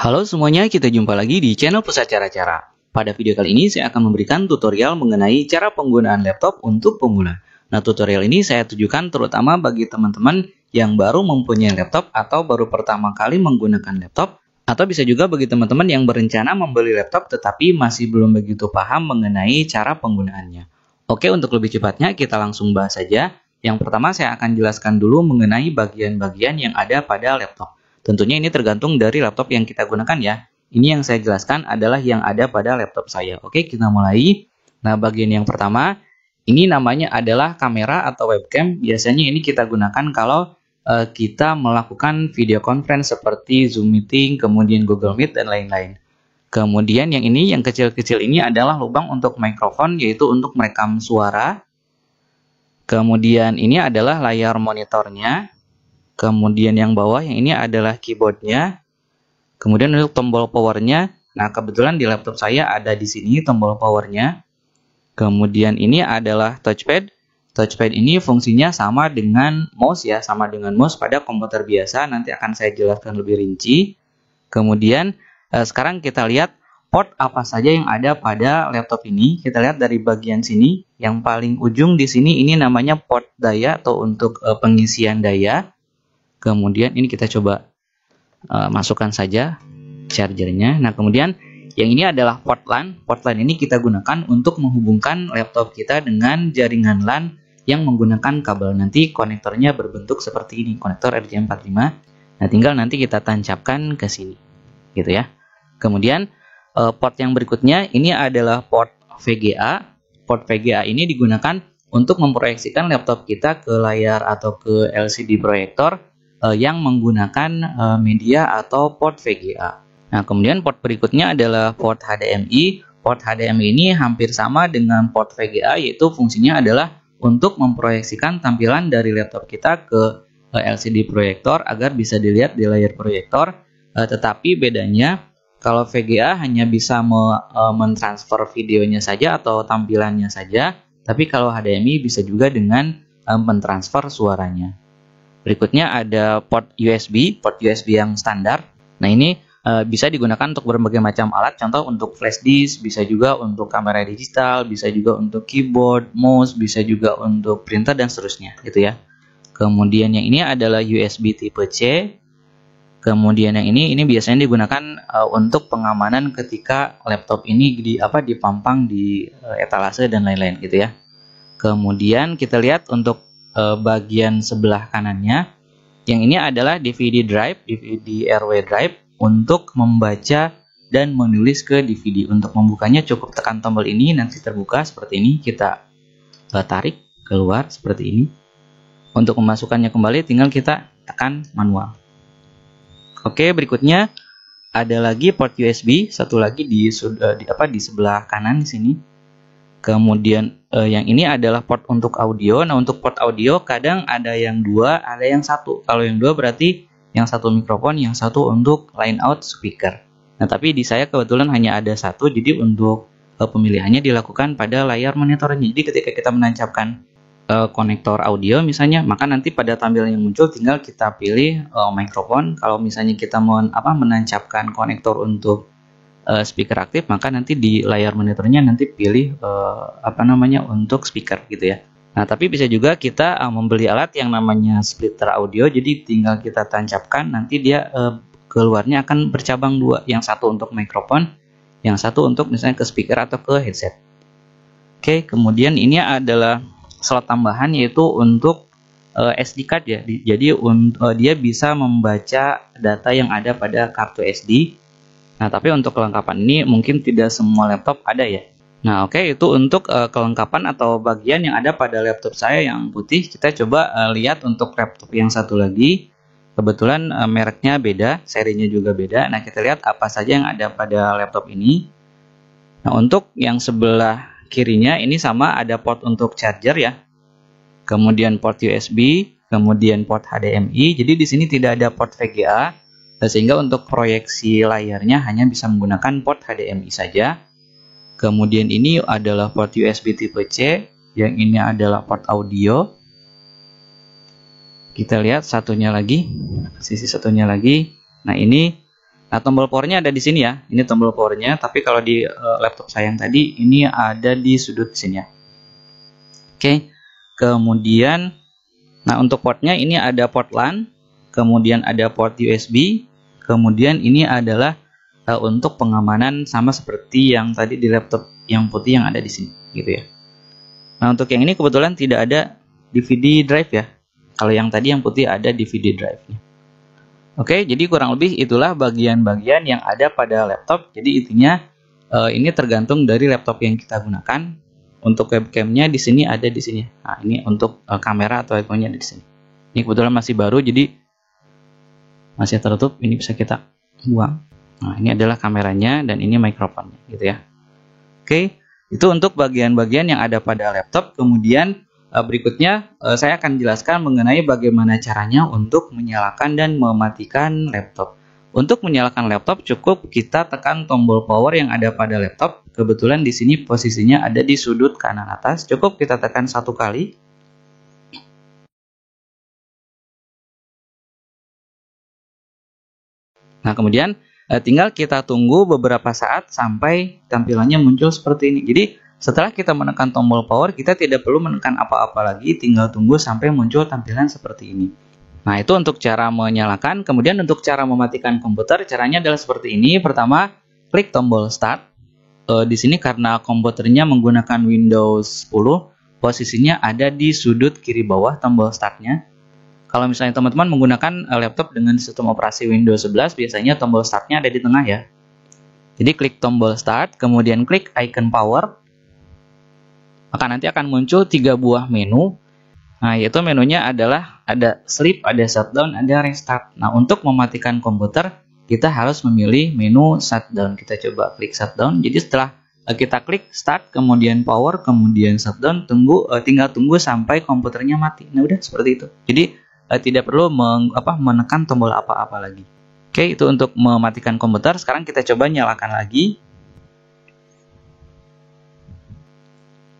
Halo semuanya, kita jumpa lagi di channel Pusat Cara-Cara. Pada video kali ini saya akan memberikan tutorial mengenai cara penggunaan laptop untuk pemula. Nah, tutorial ini saya tujukan terutama bagi teman-teman yang baru mempunyai laptop atau baru pertama kali menggunakan laptop, atau bisa juga bagi teman-teman yang berencana membeli laptop tetapi masih belum begitu paham mengenai cara penggunaannya. Oke, untuk lebih cepatnya kita langsung bahas saja. Yang pertama saya akan jelaskan dulu mengenai bagian-bagian yang ada pada laptop. Tentunya ini tergantung dari laptop yang kita gunakan ya. Ini yang saya jelaskan adalah yang ada pada laptop saya. Oke, kita mulai. Nah, bagian yang pertama, ini namanya adalah kamera atau webcam. Biasanya ini kita gunakan kalau kita melakukan video conference seperti Zoom Meeting, kemudian Google Meet, dan lain-lain. Kemudian yang ini, yang kecil-kecil ini adalah lubang untuk mikrofon, yaitu untuk merekam suara. Kemudian ini adalah layar monitornya. Kemudian yang bawah yang ini adalah keyboardnya. Kemudian untuk tombol powernya, nah kebetulan di laptop saya ada di sini tombol powernya. Kemudian ini adalah touchpad. Touchpad ini fungsinya sama dengan mouse ya, sama dengan mouse pada komputer biasa. Nanti akan saya jelaskan lebih rinci. Kemudian sekarang kita lihat port apa saja yang ada pada laptop ini. Kita lihat dari bagian sini, yang paling ujung di sini ini namanya port daya atau untuk pengisian daya. Kemudian ini kita coba masukkan saja chargernya. Nah, kemudian yang ini adalah port LAN. Port LAN ini kita gunakan untuk menghubungkan laptop kita dengan jaringan LAN yang menggunakan kabel. Nanti konektornya berbentuk seperti ini, konektor RJ45. Nah, tinggal nanti kita tancapkan ke sini, gitu ya. Kemudian port yang berikutnya ini adalah port VGA. Port VGA ini digunakan untuk memproyeksikan laptop kita ke layar atau ke LCD proyektor yang menggunakan media atau port VGA. Nah, kemudian port berikutnya adalah port HDMI. Port HDMI ini hampir sama dengan port VGA, yaitu fungsinya adalah untuk memproyeksikan tampilan dari laptop kita ke LCD proyektor agar bisa dilihat di layar proyektor. Tetapi bedanya, kalau VGA hanya bisa mentransfer videonya saja atau tampilannya saja, tapi kalau HDMI bisa juga dengan mentransfer suaranya. Berikutnya ada port USB yang standar. Nah, ini bisa digunakan untuk berbagai macam alat, contoh untuk flash disk, bisa juga untuk kamera digital, bisa juga untuk keyboard, mouse, bisa juga untuk printer dan seterusnya, gitu ya. Kemudian yang ini adalah USB tipe C. Kemudian yang ini biasanya digunakan untuk pengamanan ketika laptop ini dipampang di etalase dan lain-lain, gitu ya. Kemudian kita lihat untuk bagian sebelah kanannya, yang ini adalah DVD drive, DVD RW drive untuk membaca dan menulis ke DVD. Untuk membukanya cukup tekan tombol ini, nanti terbuka seperti ini, kita tarik keluar seperti ini. Untuk memasukkannya kembali tinggal kita tekan manual. Oke, berikutnya ada lagi port USB, satu lagi di sebelah kanan di sini. Kemudian yang ini adalah port untuk audio. Nah, untuk port audio kadang ada yang dua, ada yang satu. Kalau yang dua berarti yang satu mikrofon, yang satu untuk line out speaker. Nah, tapi di saya kebetulan hanya ada satu, jadi untuk pemilihannya dilakukan pada layar monitornya. Jadi ketika kita menancapkan konektor audio misalnya, maka nanti pada tampilan yang muncul tinggal kita pilih mikrofon. Kalau misalnya kita mau menancapkan konektor untuk speaker aktif, maka nanti di layar monitornya nanti pilih untuk speaker, gitu ya. Nah, tapi bisa juga kita membeli alat yang namanya splitter audio, jadi tinggal kita tancapkan, nanti dia keluarnya akan bercabang dua, yang satu untuk mikrofon, yang satu untuk misalnya ke speaker atau ke headset. Oke, kemudian ini adalah slot tambahan, yaitu untuk SD card ya. Jadi dia bisa membaca data yang ada pada kartu SD. Nah, tapi untuk kelengkapan ini mungkin tidak semua laptop ada ya. Nah, oke, itu untuk kelengkapan atau bagian yang ada pada laptop saya yang putih. Kita coba lihat untuk laptop yang satu lagi. Kebetulan mereknya beda, serinya juga beda. Nah, kita lihat apa saja yang ada pada laptop ini. Nah, untuk yang sebelah kirinya ini sama, ada port untuk charger ya. Kemudian port USB, kemudian port HDMI. Jadi di sini tidak ada port VGA. Sehingga untuk proyeksi layarnya hanya bisa menggunakan port HDMI saja. Kemudian ini adalah port USB tipe C, yang ini adalah port audio. Kita lihat satunya lagi, sisi satunya lagi. Nah, ini Nah, tombol powernya ada di sini ya. Ini tombol powernya, tapi kalau di laptop saya yang tadi ini ada di sudut sini ya. Oke. Kemudian, nah untuk portnya ini ada port LAN, kemudian ada port USB, kemudian ini adalah untuk pengamanan sama seperti yang tadi di laptop yang putih yang ada di sini, gitu ya. Nah, untuk yang ini kebetulan tidak ada DVD drive ya. Kalau yang tadi yang putih ada DVD drive-nya. Oke, jadi kurang lebih itulah bagian-bagian yang ada pada laptop. Jadi intinya ini tergantung dari laptop yang kita gunakan. Untuk webcamnya di sini ada di sini. Nah, ini untuk kamera atau iPhone-nya ada di sini. Ini kebetulan masih baru, jadi masih tertutup. Ini bisa kita buang. Nah, ini adalah kameranya dan ini mikrofonnya, gitu ya. Oke, itu untuk bagian-bagian yang ada pada laptop. Kemudian berikutnya saya akan jelaskan mengenai bagaimana caranya untuk menyalakan dan mematikan laptop. Untuk menyalakan laptop cukup kita tekan tombol power yang ada pada laptop. Kebetulan di sini posisinya ada di sudut kanan atas. Cukup kita tekan 1 kali. Nah, kemudian tinggal kita tunggu beberapa saat sampai tampilannya muncul seperti ini. Jadi setelah kita menekan tombol power, kita tidak perlu menekan apa-apa lagi, tinggal tunggu sampai muncul tampilan seperti ini. Nah, itu untuk cara menyalakan. Kemudian untuk cara mematikan komputer, caranya adalah seperti ini. Pertama, klik tombol start. Di sini karena komputernya menggunakan Windows 10, posisinya ada di sudut kiri bawah tombol startnya. Kalau misalnya teman-teman menggunakan laptop dengan sistem operasi Windows 11, biasanya tombol startnya ada di tengah ya. Jadi klik tombol start, kemudian klik icon power. Maka nanti akan muncul 3 buah menu. Nah, yaitu menunya adalah ada sleep, ada shutdown, ada restart. Nah, untuk mematikan komputer, kita harus memilih menu shutdown. Kita coba klik shutdown. Jadi setelah kita klik start, kemudian power, kemudian shutdown, tinggal tunggu sampai komputernya mati. Nah, udah seperti itu. Jadi tidak perlu menekan tombol apa-apa lagi. Oke, itu untuk mematikan komputer. Sekarang kita coba nyalakan lagi.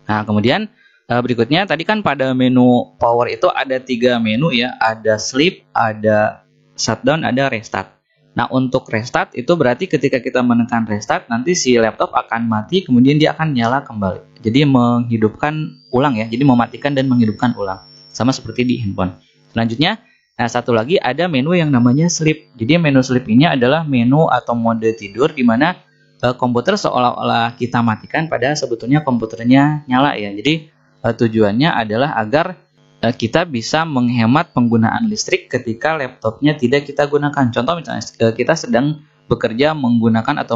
Nah, kemudian berikutnya tadi kan pada menu power itu ada 3 menu ya, ada sleep, ada shutdown, ada restart. Nah, untuk restart itu berarti ketika kita menekan restart nanti si laptop akan mati, kemudian dia akan nyala kembali. Jadi menghidupkan ulang ya, jadi mematikan dan menghidupkan ulang. Sama seperti di handphone. Selanjutnya, satu lagi ada menu yang namanya sleep. Jadi menu sleep ini adalah menu atau mode tidur di mana komputer seolah-olah kita matikan padahal sebetulnya komputernya nyala ya. Jadi tujuannya adalah agar kita bisa menghemat penggunaan listrik ketika laptopnya tidak kita gunakan. Contoh misalnya kita sedang bekerja menggunakan atau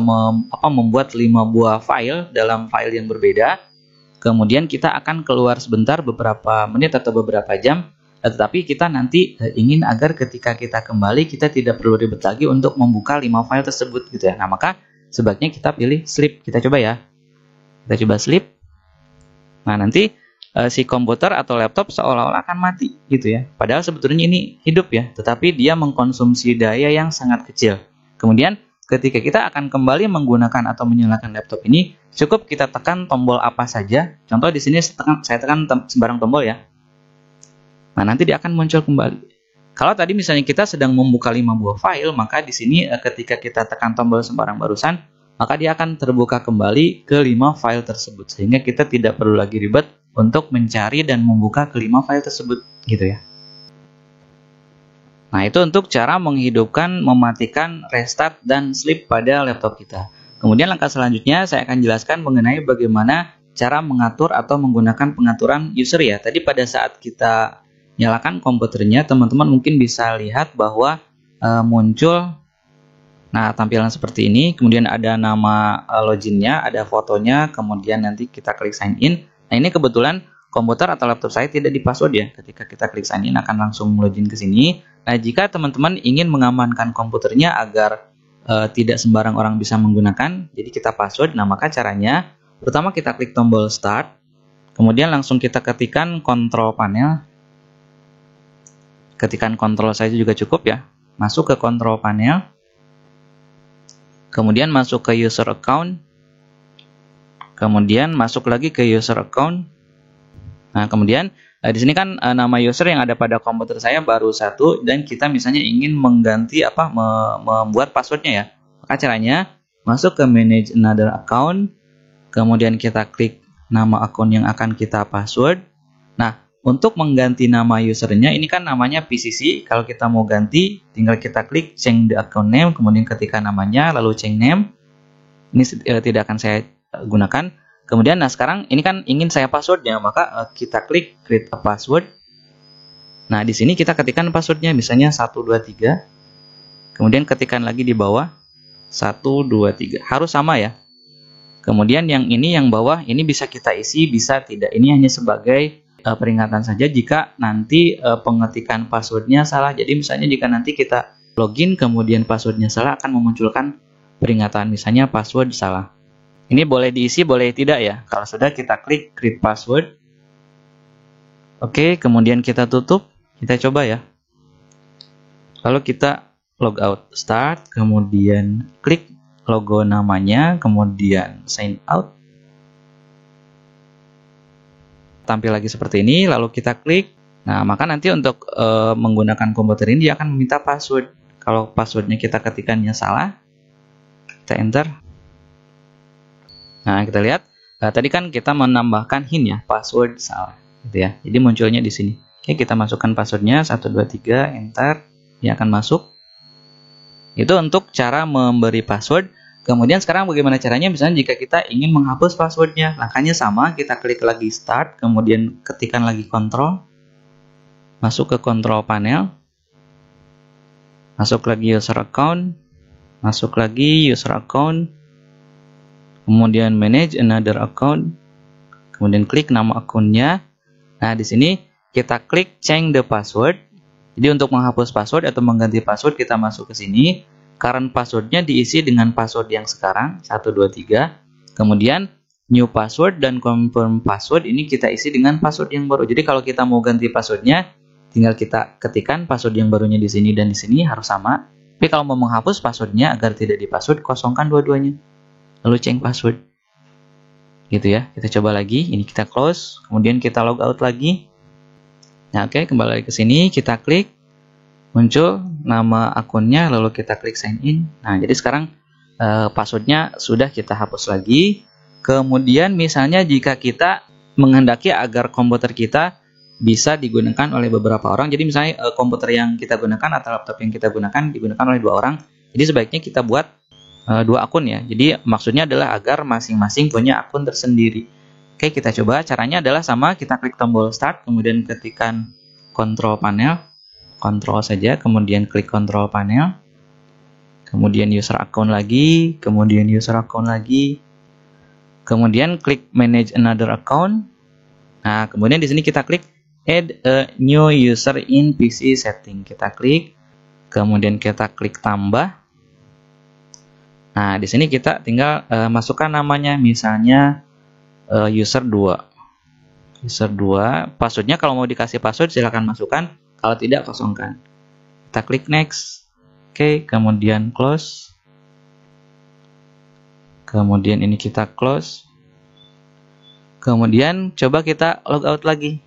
membuat 5 buah file dalam file yang berbeda. Kemudian kita akan keluar sebentar beberapa menit atau beberapa jam. Tetapi kita nanti ingin agar ketika kita kembali kita tidak perlu ribet lagi untuk membuka 5 file tersebut gitu ya. Nah, maka sebaiknya kita pilih sleep. Kita coba ya. Kita coba sleep. Nah, nanti si komputer atau laptop seolah-olah akan mati gitu ya. Padahal sebetulnya ini hidup ya, tetapi dia mengkonsumsi daya yang sangat kecil. Kemudian ketika kita akan kembali menggunakan atau menyalakan laptop ini, cukup kita tekan tombol apa saja. Contoh di sini saya tekan sembarang tombol ya. Nah, nanti dia akan muncul kembali. Kalau tadi misalnya kita sedang membuka 5 buah file, maka di sini ketika kita tekan tombol sembarang barusan, maka dia akan terbuka kembali ke 5 file tersebut. Sehingga kita tidak perlu lagi ribet untuk mencari dan membuka ke 5 file tersebut, gitu ya. Nah, itu untuk cara menghidupkan, mematikan, restart, dan sleep pada laptop kita. Kemudian langkah selanjutnya saya akan jelaskan mengenai bagaimana cara mengatur atau menggunakan pengaturan user ya. Tadi pada saat kita nyalakan komputernya, teman-teman mungkin bisa lihat bahwa muncul tampilan seperti ini. Kemudian ada nama loginnya, ada fotonya, kemudian nanti kita klik sign in. Nah, ini kebetulan komputer atau laptop saya tidak di password ya. Ketika kita klik sign in akan langsung login ke sini. Nah, jika teman-teman ingin mengamankan komputernya agar tidak sembarang orang bisa menggunakan, jadi kita password. Nah, maka caranya pertama kita klik tombol start, kemudian langsung kita ketikkan control panel. Ketikan control saja juga cukup ya. Masuk ke control panel. Kemudian masuk ke user account. Kemudian masuk lagi ke user account. Nah, kemudian di sini kan nama user yang ada pada komputer saya baru 1 dan kita misalnya ingin mengganti membuat passwordnya ya. Maka caranya masuk ke manage another account, kemudian kita klik nama akun yang akan kita password. Nah, untuk mengganti nama usernya, ini kan namanya PCC. Kalau kita mau ganti, tinggal kita klik change the account name, kemudian ketikkan namanya, lalu change name. Ini tidak akan saya gunakan. Kemudian, nah sekarang ini kan ingin saya passwordnya, maka kita klik create a password. Nah, di sini kita ketikkan passwordnya, misalnya 123. Kemudian ketikkan lagi di bawah 123. Harus sama ya. Kemudian yang ini yang bawah ini bisa kita isi, bisa tidak. Ini hanya sebagai peringatan saja jika nanti pengetikan passwordnya salah. Jadi misalnya jika nanti kita login kemudian passwordnya salah, akan memunculkan peringatan misalnya password salah. Ini boleh diisi, boleh tidak ya. Kalau sudah, kita klik create password. Oke, kemudian kita tutup. Kita coba ya. Lalu kita logout start, kemudian klik logo namanya, kemudian sign out. Tampil lagi seperti ini, lalu kita klik. Nah, maka nanti untuk menggunakan komputer ini dia akan meminta password. Kalau passwordnya kita ketikkannya salah, kita enter. Nah, kita lihat tadi kan kita menambahkan hint ya, password salah, gitu ya. Jadi munculnya di sini. Oke, kita masukkan passwordnya 123, enter, dia akan masuk. Itu untuk cara memberi password. Kemudian sekarang bagaimana caranya? Misalnya jika kita ingin menghapus passwordnya, langkahnya sama, kita klik lagi start, kemudian ketikkan lagi control, masuk ke control panel, masuk lagi user account, masuk lagi user account, kemudian manage another account, kemudian klik nama akunnya. Nah, di sini kita klik change the password. Jadi untuk menghapus password atau mengganti password, kita masuk ke sini. Current passwordnya diisi dengan password yang sekarang 123. Kemudian new password dan confirm password ini kita isi dengan password yang baru. Jadi kalau kita mau ganti passwordnya, tinggal kita ketikkan password yang barunya di sini dan di sini harus sama. Tapi kalau mau menghapus passwordnya agar tidak di-password, kosongkan dua-duanya. Lalu change password. Gitu ya. Kita coba lagi. Ini kita close. Kemudian kita log out lagi. Nah, oke, kembali lagi ke sini. Kita klik. Muncul nama akunnya. Lalu kita klik sign in. Nah, jadi sekarang passwordnya sudah kita hapus lagi. Kemudian misalnya jika kita menghendaki agar komputer kita bisa digunakan oleh beberapa orang. Jadi misalnya komputer yang kita gunakan atau laptop yang kita gunakan digunakan oleh 2 orang. Jadi sebaiknya kita buat 2 akun ya. Jadi maksudnya adalah agar masing-masing punya akun tersendiri. Oke, kita coba. Caranya adalah sama, kita klik tombol start, kemudian ketikkan control panel, control saja, kemudian klik control panel, kemudian user account lagi, kemudian user account lagi, kemudian klik manage another account. Nah, kemudian di sini kita klik add a new user in PC setting. Kita klik, kemudian kita klik tambah. Nah, di sini kita tinggal masukkan namanya, misalnya user 2. User 2, passwordnya kalau mau dikasih password silahkan masukkan, kalau tidak kosongkan. Kita klik next. Oke, kemudian close. Kemudian ini kita close. Kemudian coba kita log out lagi.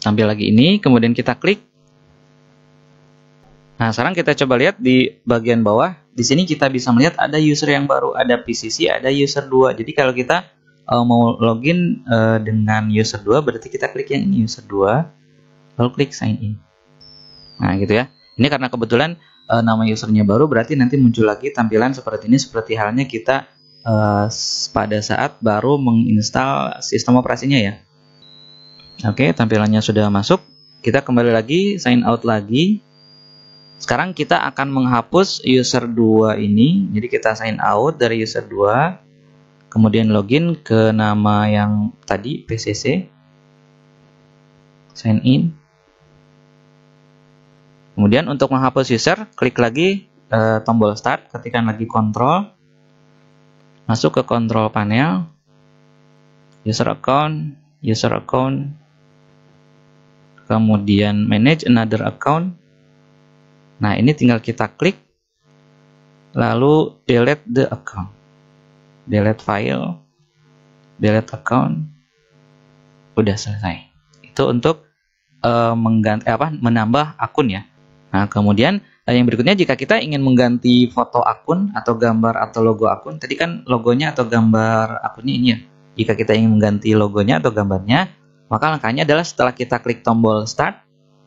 Tampil lagi ini, kemudian kita klik. Nah, sekarang kita coba lihat di bagian bawah. Di sini kita bisa melihat ada user yang baru, ada PCC, ada user 2. Jadi kalau kita mau login dengan user 2, berarti kita klik yang ini user 2, lalu klik sign in. Nah, gitu ya. Ini karena kebetulan nama usernya baru, berarti nanti muncul lagi tampilan seperti ini, seperti halnya kita pada saat baru menginstal sistem operasinya ya. Oke, tampilannya sudah masuk. Kita kembali lagi, sign out lagi. Sekarang kita akan menghapus user 2 ini. Jadi kita sign out dari user 2. Kemudian login ke nama yang tadi, PCC. Sign in. Kemudian untuk menghapus user, klik lagi tombol start. Ketikkan lagi control. Masuk ke control panel. User account. User account. Kemudian manage another account. Nah, ini tinggal kita klik, lalu delete the account, delete file, delete account, udah selesai. Itu untuk menambah akun ya. Nah, kemudian Yang berikutnya, jika kita ingin mengganti foto akun atau gambar atau logo akun, tadi kan logonya atau gambar akunnya ini ya. Jika kita ingin mengganti logonya atau gambarnya, maka langkahnya adalah setelah kita klik tombol Start,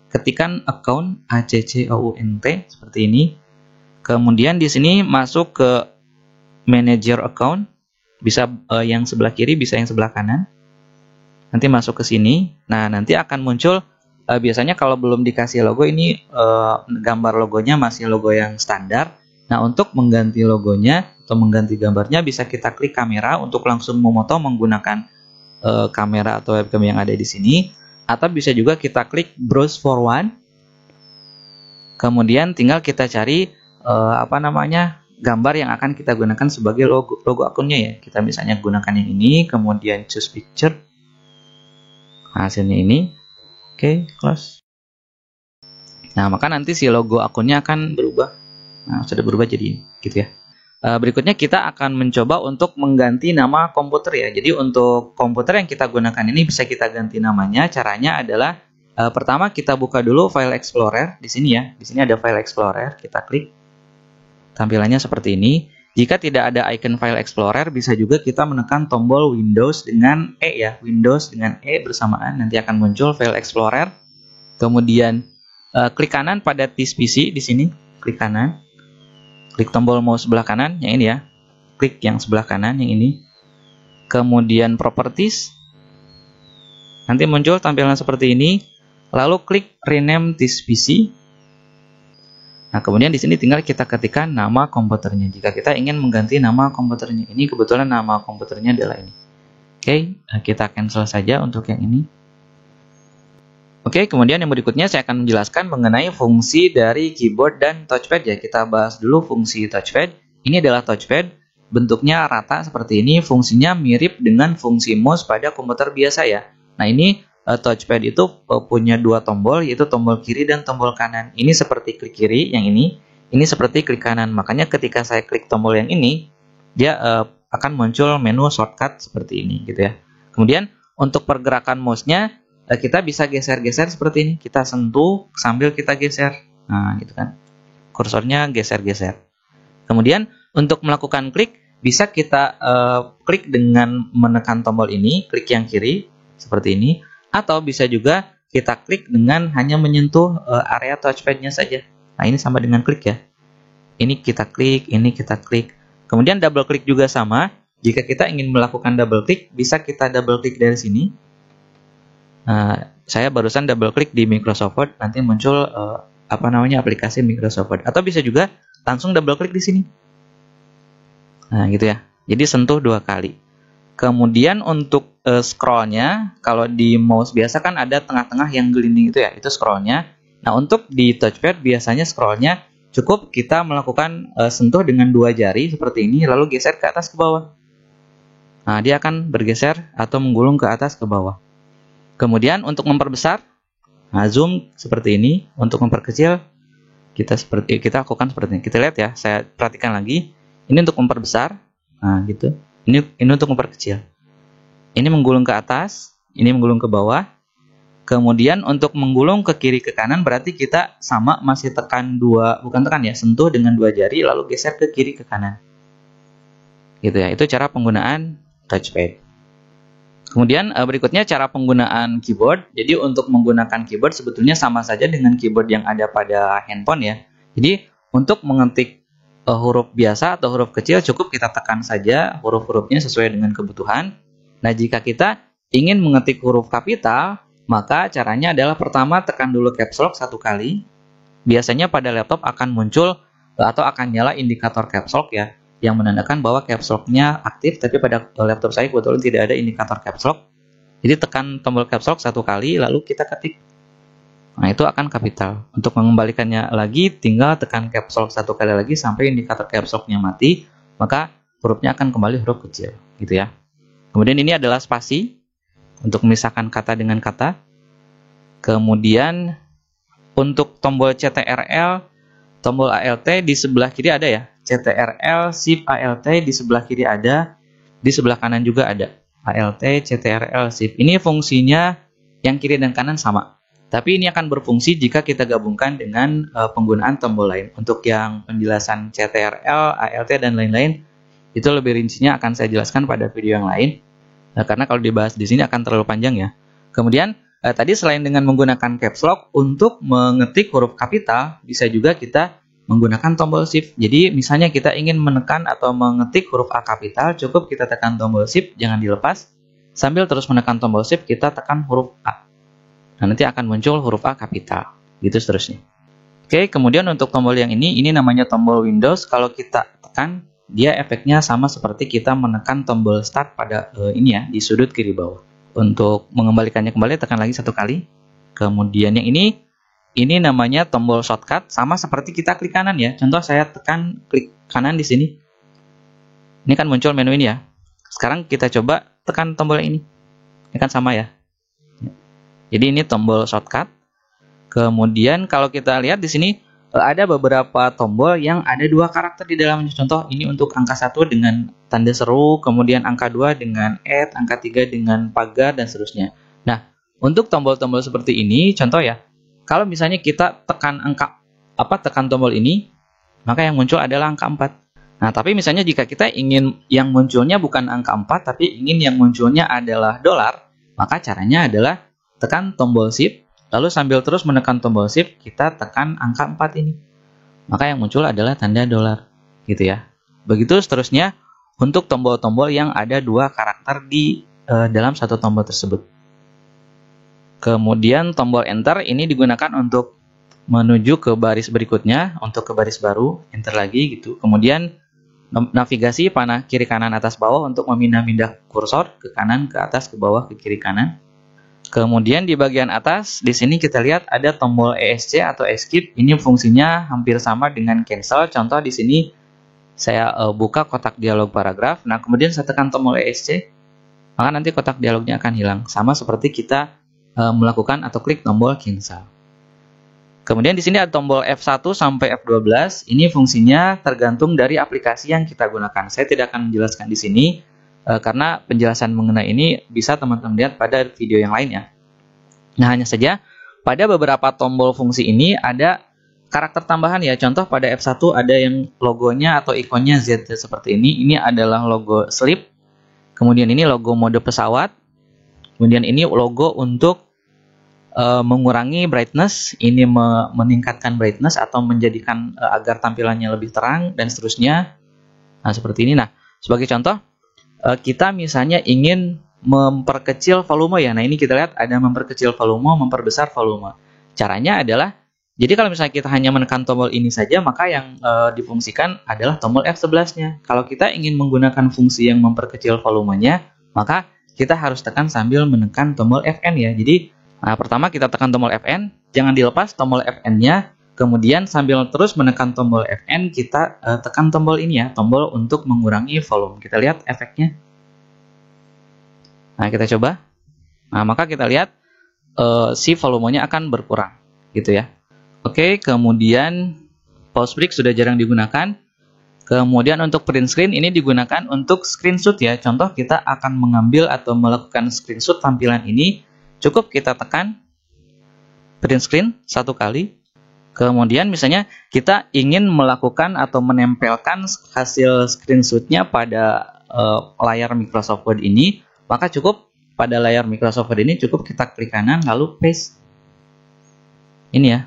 ketikkan account account seperti ini. Kemudian di sini masuk ke Manager Account, bisa yang sebelah kiri, bisa yang sebelah kanan. Nanti masuk ke sini. Nah, nanti akan muncul biasanya kalau belum dikasih logo ini gambar logonya masih logo yang standar. Nah, untuk mengganti logonya atau mengganti gambarnya bisa kita klik kamera untuk langsung memoto menggunakan kamera atau webcam yang ada di sini, atau bisa juga kita klik browse for one. Kemudian tinggal kita cari gambar yang akan kita gunakan sebagai logo akunnya ya. Kita misalnya gunakan yang ini, kemudian choose picture. Hasilnya ini. Oke, close. Nah, maka nanti si logo akunnya akan berubah. Nah, sudah berubah jadi gitu ya. Berikutnya kita akan mencoba untuk mengganti nama komputer ya. Jadi untuk komputer yang kita gunakan ini bisa kita ganti namanya. Caranya adalah pertama kita buka dulu File Explorer di sini ya. Di sini ada File Explorer, kita klik. Tampilannya seperti ini. Jika tidak ada icon File Explorer, bisa juga kita menekan tombol Windows dengan E ya. Windows dengan E bersamaan, nanti akan muncul File Explorer. Kemudian klik kanan pada This PC di sini, klik kanan. Klik tombol mouse sebelah kanan, yang ini ya. Klik yang sebelah kanan, yang ini. Kemudian Properties. Nanti muncul tampilan seperti ini. Lalu klik Rename This PC. Nah, kemudian di sini tinggal kita ketikkan nama komputernya. Jika kita ingin mengganti nama komputernya, ini kebetulan nama komputernya adalah ini. Oke, kita cancel saja untuk yang ini. Oke, kemudian yang berikutnya saya akan menjelaskan mengenai fungsi dari keyboard dan touchpad ya. Kita bahas dulu fungsi touchpad. Ini adalah touchpad, bentuknya rata seperti ini. Fungsinya mirip dengan fungsi mouse pada komputer biasa ya. Nah, ini touchpad itu punya dua tombol, yaitu tombol kiri dan tombol kanan. Ini seperti klik kiri, yang ini seperti klik kanan. Makanya ketika saya klik tombol yang ini, dia akan muncul menu shortcut seperti ini, gitu ya. Kemudian untuk pergerakan mouse-nya, kita bisa geser-geser seperti ini. Kita sentuh sambil kita geser. Nah, gitu kan. Kursornya geser-geser. Kemudian untuk melakukan klik, bisa kita klik dengan menekan tombol ini, klik yang kiri, seperti ini. Atau bisa juga kita klik dengan hanya menyentuh area touchpad-nya saja. Nah, ini sama dengan klik ya. Ini kita klik, ini kita klik. Kemudian double klik juga sama. Jika kita ingin melakukan double klik, bisa kita double klik dari sini. Saya barusan double klik di Microsoft Word, nanti muncul aplikasi Microsoft Word. Atau bisa juga langsung double klik di sini. Nah, gitu ya. Jadi sentuh dua kali. Kemudian untuk scrollnya, kalau di mouse biasa kan ada tengah-tengah yang gelinding itu ya, itu scrollnya. Nah, untuk di touchpad biasanya scrollnya cukup kita melakukan sentuh dengan dua jari seperti ini, lalu geser ke atas ke bawah. Nah, dia akan bergeser atau menggulung ke atas ke bawah. Kemudian untuk memperbesar, zoom seperti ini. Untuk memperkecil, kita lakukan seperti ini. Kita lihat ya, saya perhatikan lagi. Ini untuk memperbesar, nah gitu. Ini untuk memperkecil. Ini menggulung ke atas, ini menggulung ke bawah. Kemudian untuk menggulung ke kiri ke kanan berarti kita sama masih tekan sentuh dengan dua jari lalu geser ke kiri ke kanan. Gitu ya, itu cara penggunaan touchpad. Kemudian berikutnya cara penggunaan keyboard. Jadi untuk menggunakan keyboard sebetulnya sama saja dengan keyboard yang ada pada handphone ya. Jadi untuk mengetik huruf biasa atau huruf kecil cukup kita tekan saja huruf-hurufnya sesuai dengan kebutuhan. Nah, jika kita ingin mengetik huruf kapital, maka caranya adalah pertama tekan dulu caps lock satu kali. Biasanya pada laptop akan muncul atau akan nyala indikator caps lock ya, yang menandakan bahwa caps lock-nya aktif, tapi pada laptop saya kebetulan tidak ada indikator caps lock. Jadi tekan tombol caps lock satu kali lalu kita ketik. Nah, itu akan kapital. Untuk mengembalikannya lagi, tinggal tekan caps lock satu kali lagi sampai indikator caps lock-nya mati, maka hurufnya akan kembali huruf kecil, gitu ya. Kemudian ini adalah spasi untuk memisahkan kata dengan kata. Kemudian untuk tombol CTRL, tombol ALT di sebelah kiri ada ya. CTRL, Shift, ALT di sebelah kiri ada, di sebelah kanan juga ada. ALT, CTRL, Shift. Ini fungsinya yang kiri dan kanan sama. Tapi ini akan berfungsi jika kita gabungkan dengan penggunaan tombol lain. Untuk yang penjelasan CTRL, ALT, dan lain-lain, itu lebih rincinya akan saya jelaskan pada video yang lain. Karena kalau dibahas di sini akan terlalu panjang ya. Kemudian, tadi selain dengan menggunakan caps lock, untuk mengetik huruf kapital, bisa juga kita menggunakan tombol shift. Jadi, misalnya kita ingin menekan atau mengetik huruf A kapital, cukup kita tekan tombol shift, jangan dilepas. Sambil terus menekan tombol shift, kita tekan huruf A. Nah, nanti akan muncul huruf A kapital, gitu seterusnya. Oke, kemudian untuk tombol yang ini namanya tombol Windows. Kalau kita tekan, dia efeknya sama seperti kita menekan tombol start pada ini ya, di sudut kiri bawah. Untuk mengembalikannya kembali, tekan lagi 1 kali. Kemudian yang ini namanya tombol shortcut, sama seperti kita klik kanan ya. Contoh saya tekan klik kanan di sini. Ini kan muncul menu ini ya. Sekarang kita coba tekan tombol ini. Ini kan sama ya. Jadi ini tombol shortcut. Kemudian kalau kita lihat di sini ada beberapa tombol yang ada 2 karakter di dalamnya. Contoh ini untuk angka 1 dengan tanda seru, kemudian angka 2 dengan add, angka 3 dengan pagar, dan seterusnya. Nah, untuk tombol-tombol seperti ini, contoh ya, kalau misalnya kita tekan tombol ini, maka yang muncul adalah angka 4. Nah, tapi misalnya jika kita ingin yang munculnya bukan angka 4, tapi ingin yang munculnya adalah dolar, maka caranya adalah tekan tombol shift, lalu sambil terus menekan tombol shift, kita tekan angka 4 ini. Maka yang muncul adalah tanda dolar, gitu ya. Begitu seterusnya untuk tombol-tombol yang ada 2 karakter di dalam satu tombol tersebut. Kemudian tombol enter ini digunakan untuk menuju ke baris berikutnya, untuk ke baris baru, enter lagi gitu. Kemudian navigasi panah kiri kanan atas bawah untuk memindah-mindah kursor ke kanan, ke atas, ke bawah, ke kiri kanan. Kemudian di bagian atas, di sini kita lihat ada tombol ESC atau escape. Ini fungsinya hampir sama dengan cancel. Contoh di sini saya buka kotak dialog paragraf. Nah, kemudian saya tekan tombol ESC, maka nanti kotak dialognya akan hilang. Sama seperti kita melakukan atau klik tombol cancel. Kemudian di sini ada tombol F1 sampai F12. Ini fungsinya tergantung dari aplikasi yang kita gunakan. Saya tidak akan menjelaskan di sini. Karena penjelasan mengenai ini bisa teman-teman lihat pada video yang lainnya. Nah, hanya saja pada beberapa tombol fungsi ini ada karakter tambahan ya. Contoh pada F1 ada yang logonya atau ikonnya Z seperti ini. Ini adalah logo sleep. Kemudian ini logo mode pesawat. Kemudian ini logo untuk mengurangi brightness. Ini meningkatkan brightness atau menjadikan agar tampilannya lebih terang dan seterusnya. Nah, seperti ini. Nah, sebagai contoh, kita misalnya ingin memperkecil volume ya. Nah, ini kita lihat ada memperkecil volume, memperbesar volume. Caranya adalah, jadi kalau misalnya kita hanya menekan tombol ini saja, maka yang difungsikan adalah tombol F11-nya. Kalau kita ingin menggunakan fungsi yang memperkecil volumenya, maka kita harus tekan sambil menekan tombol Fn ya. Jadi, pertama kita tekan tombol Fn, jangan dilepas tombol Fn-nya. Kemudian sambil terus menekan tombol Fn, kita tekan tombol ini ya, tombol untuk mengurangi volume. Kita lihat efeknya. Nah, kita coba. Nah, maka kita lihat si volumenya akan berkurang, gitu ya. Oke, kemudian pause break sudah jarang digunakan. Kemudian untuk print screen ini digunakan untuk screenshot ya. Contoh kita akan mengambil atau melakukan screenshot tampilan ini, cukup kita tekan print screen 1 kali. Kemudian misalnya kita ingin melakukan atau menempelkan hasil screenshotnya pada layar Microsoft Word ini, maka cukup pada layar Microsoft Word ini cukup kita klik kanan lalu paste. Ini ya.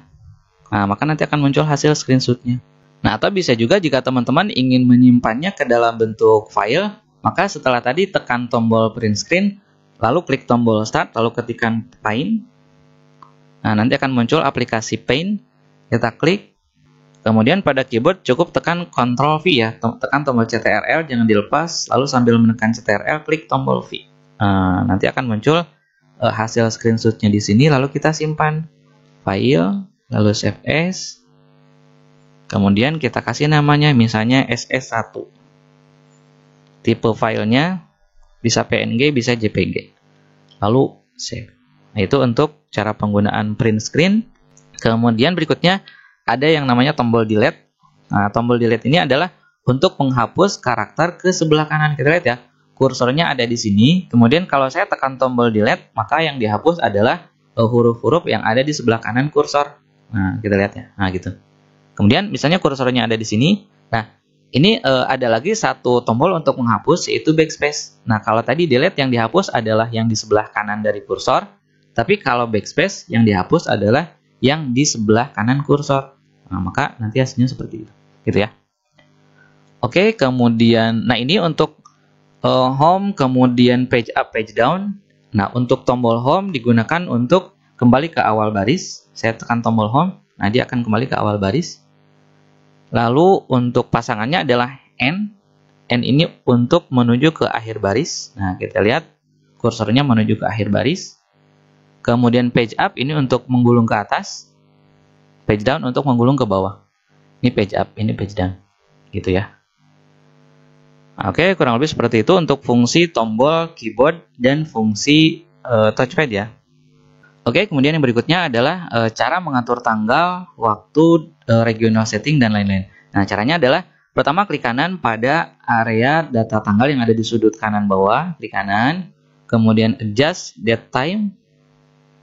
Nah, maka nanti akan muncul hasil screenshotnya. Nah, atau bisa juga jika teman-teman ingin menyimpannya ke dalam bentuk file, maka setelah tadi tekan tombol print screen, lalu klik tombol start, lalu ketikkan Paint. Nah, nanti akan muncul aplikasi Paint. Kita klik, kemudian pada keyboard cukup tekan Ctrl V ya, tekan tombol CTRL, jangan dilepas, lalu sambil menekan CTRL, klik tombol V. Nanti akan muncul hasil screenshotnya di sini, lalu kita simpan, file, lalu save as, kemudian kita kasih namanya misalnya SS1. Tipe filenya bisa PNG, bisa JPG, lalu save. Nah, itu untuk cara penggunaan print screen. Kemudian berikutnya ada yang namanya tombol delete. Nah, tombol delete ini adalah untuk menghapus karakter ke sebelah kanan. Kita lihat ya, kursornya ada di sini. Kemudian kalau saya tekan tombol delete, maka yang dihapus adalah huruf-huruf yang ada di sebelah kanan kursor. Nah, kita lihat ya. Nah, gitu. Kemudian misalnya kursornya ada di sini. Nah, ini ada lagi satu tombol untuk menghapus, yaitu backspace. Nah, kalau tadi delete yang dihapus adalah yang di sebelah kanan dari kursor. Tapi kalau backspace yang dihapus adalah yang di sebelah kanan kursor. Nah, maka nanti hasilnya seperti itu. Gitu ya. Oke, kemudian, nah ini untuk home, kemudian page up, page down. Nah, untuk tombol home digunakan untuk kembali ke awal baris. Saya tekan tombol home, nah dia akan kembali ke awal baris. Lalu untuk pasangannya adalah N. N ini untuk menuju ke akhir baris. Nah, kita lihat kursornya menuju ke akhir baris. Kemudian page up ini untuk menggulung ke atas. Page down untuk menggulung ke bawah. Ini page up, ini page down. Gitu ya. Oke, kurang lebih seperti itu untuk fungsi tombol keyboard dan fungsi touchpad ya. Oke, kemudian yang berikutnya adalah cara mengatur tanggal, waktu, regional setting, dan lain-lain. Nah, caranya adalah pertama klik kanan pada area data tanggal yang ada di sudut kanan bawah, klik kanan, kemudian adjust date time,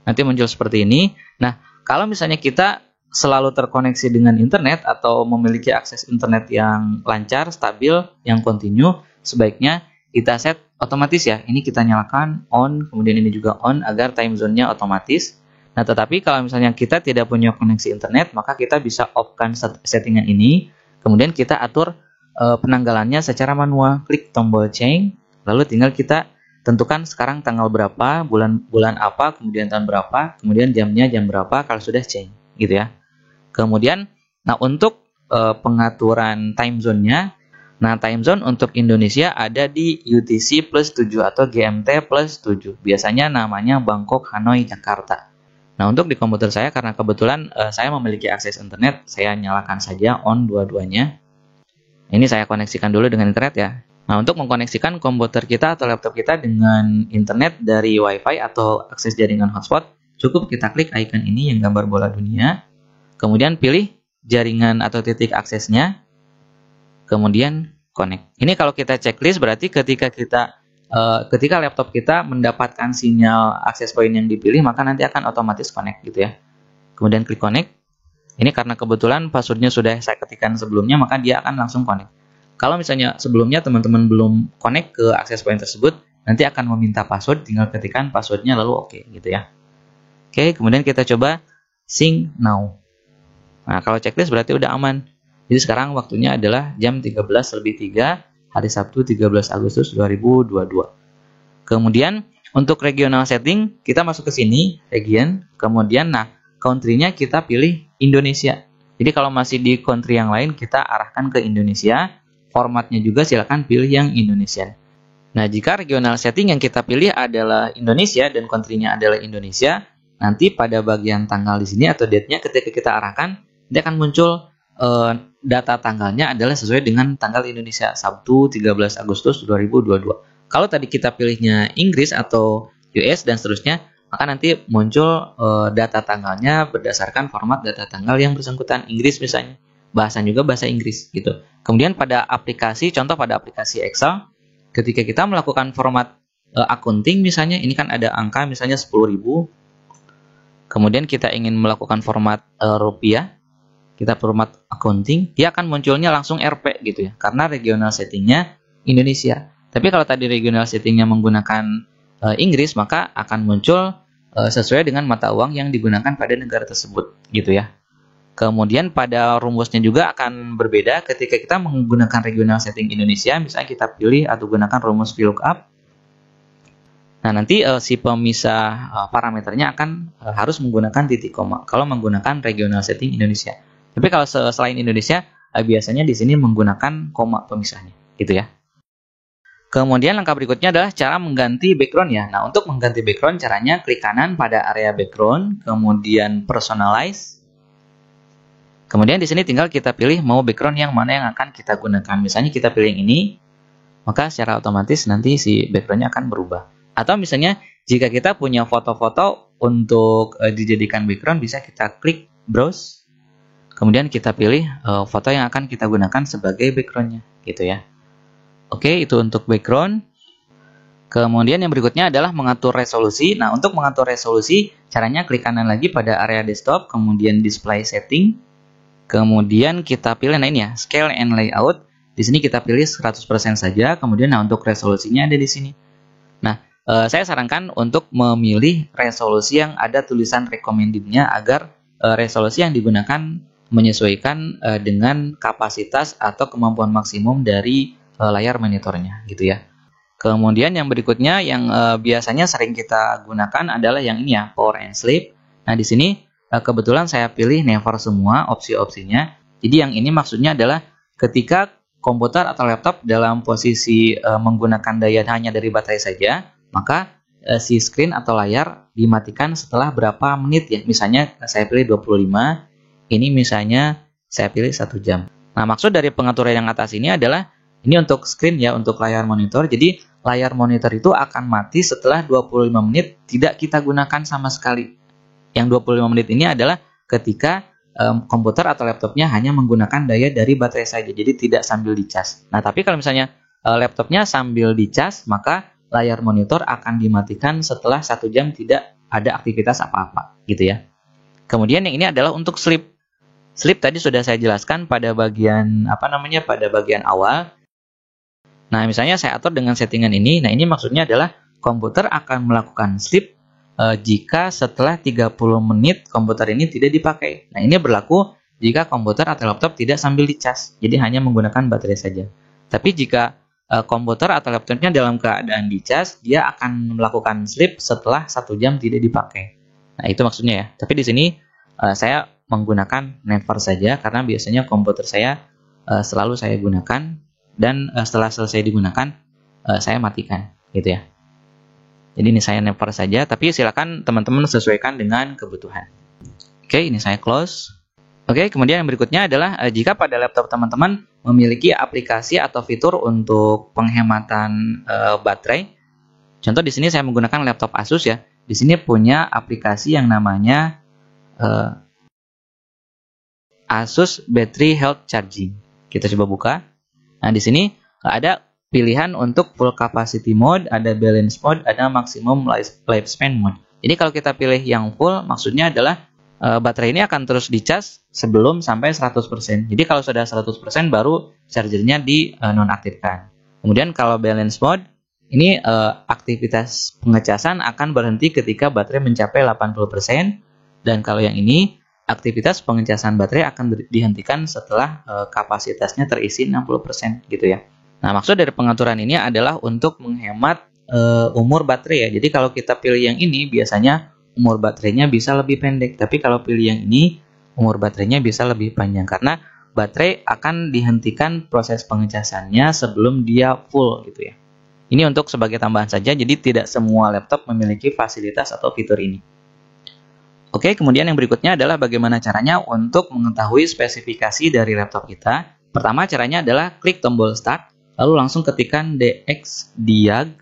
nanti muncul seperti ini. Nah, kalau misalnya kita selalu terkoneksi dengan internet atau memiliki akses internet yang lancar, stabil, yang kontinu, sebaiknya kita set otomatis ya. Ini kita nyalakan on, kemudian ini juga on agar time zone-nya otomatis. Nah, tetapi kalau misalnya kita tidak punya koneksi internet, maka kita bisa off-kan settingan ini. Kemudian kita atur penanggalannya secara manual. Klik tombol change, lalu tinggal kita tentukan sekarang tanggal berapa, bulan apa, kemudian tahun berapa, kemudian jamnya jam berapa kalau sudah change, gitu ya. Kemudian, nah untuk pengaturan time zone-nya, nah time zone untuk Indonesia ada di UTC plus 7 atau GMT plus 7. Biasanya namanya Bangkok, Hanoi, Jakarta. Nah, untuk di komputer saya karena kebetulan saya memiliki akses internet, saya nyalakan saja on dua-duanya. Ini saya koneksikan dulu dengan internet ya. Nah, untuk mengkoneksikan komputer kita atau laptop kita dengan internet dari WiFi atau akses jaringan hotspot, cukup kita klik icon ini yang gambar bola dunia. Kemudian pilih jaringan atau titik aksesnya. Kemudian connect. Ini kalau kita checklist berarti ketika laptop kita mendapatkan sinyal akses point yang dipilih, maka nanti akan otomatis connect gitu ya. Kemudian klik connect. Ini karena kebetulan passwordnya sudah saya ketikkan sebelumnya, maka dia akan langsung connect. Kalau misalnya sebelumnya teman-teman belum connect ke akses point tersebut, nanti akan meminta password, tinggal ketikkan passwordnya lalu oke gitu ya. Oke, kemudian kita coba sync now. Nah, kalau checklist berarti udah aman. Jadi sekarang waktunya adalah jam 13:03 hari Sabtu 13 Agustus 2022. Kemudian untuk regional setting kita masuk ke sini, region, kemudian nah country-nya kita pilih Indonesia. Jadi kalau masih di country yang lain kita arahkan ke Indonesia, formatnya juga silakan pilih yang Indonesian. Nah, jika regional setting yang kita pilih adalah Indonesia dan country-nya adalah Indonesia, nanti pada bagian tanggal di sini atau date-nya ketika kita arahkan, dia akan muncul data tanggalnya adalah sesuai dengan tanggal Indonesia, Sabtu 13 Agustus 2022. Kalau tadi kita pilihnya Inggris atau US dan seterusnya, maka nanti muncul data tanggalnya berdasarkan format data tanggal yang bersangkutan. Inggris misalnya, bahasa juga bahasa Inggris gitu. Kemudian pada aplikasi, contoh pada aplikasi Excel, ketika kita melakukan format accounting misalnya, ini kan ada angka misalnya 10.000. Kemudian kita ingin melakukan format rupiah, kita format accounting, dia akan munculnya langsung Rp gitu ya, karena regional settingnya Indonesia. Tapi kalau tadi regional settingnya menggunakan Inggris, maka akan muncul sesuai dengan mata uang yang digunakan pada negara tersebut gitu ya. Kemudian pada rumusnya juga akan berbeda ketika kita menggunakan regional setting Indonesia, misalnya kita pilih atau gunakan rumus VLOOKUP. Nah, nanti si pemisah parameternya akan harus menggunakan titik koma kalau menggunakan regional setting Indonesia. Tapi kalau selain Indonesia, biasanya di sini menggunakan koma pemisahnya, gitu ya. Kemudian langkah berikutnya adalah cara mengganti background ya. Nah, untuk mengganti background caranya klik kanan pada area background, kemudian personalize. Kemudian di sini tinggal kita pilih mau background yang mana yang akan kita gunakan. Misalnya kita pilih yang ini, maka secara otomatis nanti si backgroundnya akan berubah. Atau misalnya jika kita punya foto-foto untuk dijadikan background, bisa kita klik browse. Kemudian kita pilih foto yang akan kita gunakan sebagai backgroundnya, gitu ya. Oke, itu untuk background. Kemudian yang berikutnya adalah mengatur resolusi. Nah, untuk mengatur resolusi, caranya klik kanan lagi pada area desktop, kemudian display setting. Kemudian kita pilih, nah ini ya, scale and layout. Di sini kita pilih 100% saja. Kemudian nah untuk resolusinya ada di sini. Nah, saya sarankan untuk memilih resolusi yang ada tulisan recommended-nya agar resolusi yang digunakan menyesuaikan dengan kapasitas atau kemampuan maksimum dari layar monitornya, gitu ya. Kemudian yang berikutnya yang biasanya sering kita gunakan adalah yang ini ya, power and sleep. Nah, di sini kebetulan saya pilih never semua opsi-opsinya. Jadi yang ini maksudnya adalah ketika komputer atau laptop dalam posisi menggunakan daya hanya dari baterai saja, maka si screen atau layar dimatikan setelah berapa menit ya. Misalnya saya pilih 25, ini misalnya saya pilih 1 jam. Nah, maksud dari pengaturan yang atas ini adalah ini untuk screen ya, untuk layar monitor. Jadi layar monitor itu akan mati setelah 25 menit tidak kita gunakan sama sekali. Yang 25 menit ini adalah ketika komputer atau laptopnya hanya menggunakan daya dari baterai saja, jadi tidak sambil dicas. Nah, tapi kalau misalnya laptopnya sambil dicas, maka layar monitor akan dimatikan setelah 1 jam tidak ada aktivitas apa-apa, gitu ya. Kemudian yang ini adalah untuk sleep. Sleep tadi sudah saya jelaskan pada bagian pada bagian awal. Nah, misalnya saya atur dengan settingan ini. Nah, ini maksudnya adalah komputer akan melakukan sleep jika setelah 30 menit komputer ini tidak dipakai. Nah, ini berlaku jika komputer atau laptop tidak sambil dicas, jadi hanya menggunakan baterai saja. Tapi jika komputer atau laptopnya dalam keadaan dicas, dia akan melakukan sleep setelah 1 jam tidak dipakai. Nah, itu maksudnya ya. Tapi di sini saya menggunakan never saja karena biasanya komputer saya selalu saya gunakan. Dan setelah selesai digunakan, saya matikan, gitu ya. Jadi ini saya never saja, tapi silakan teman-teman sesuaikan dengan kebutuhan. Oke, ini saya close. Oke, kemudian yang berikutnya adalah jika pada laptop teman-teman memiliki aplikasi atau fitur untuk penghematan baterai. Contoh di sini saya menggunakan laptop Asus ya. Di sini punya aplikasi yang namanya Asus Battery Health Charging. Kita coba buka. Nah, di sini ada pilihan untuk full capacity mode, ada balance mode, ada maximum lifespan mode. Jadi kalau kita pilih yang full, maksudnya adalah baterai ini akan terus dicas sebelum sampai 100%. Jadi kalau sudah 100% baru chargernya dinonaktifkan. Kemudian kalau balance mode, ini aktivitas pengecasan akan berhenti ketika baterai mencapai 80%. Dan kalau yang ini, aktivitas pengecasan baterai akan dihentikan setelah kapasitasnya terisi 60%, gitu ya. Nah, maksud dari pengaturan ini adalah untuk menghemat umur baterai ya. Jadi kalau kita pilih yang ini, biasanya umur baterainya bisa lebih pendek. Tapi kalau pilih yang ini, umur baterainya bisa lebih panjang. Karena baterai akan dihentikan proses pengecasannya sebelum dia full, gitu ya. Ini untuk sebagai tambahan saja, jadi tidak semua laptop memiliki fasilitas atau fitur ini. Oke, kemudian yang berikutnya adalah bagaimana caranya untuk mengetahui spesifikasi dari laptop kita. Pertama caranya adalah klik tombol start, lalu langsung ketikkan DXDiag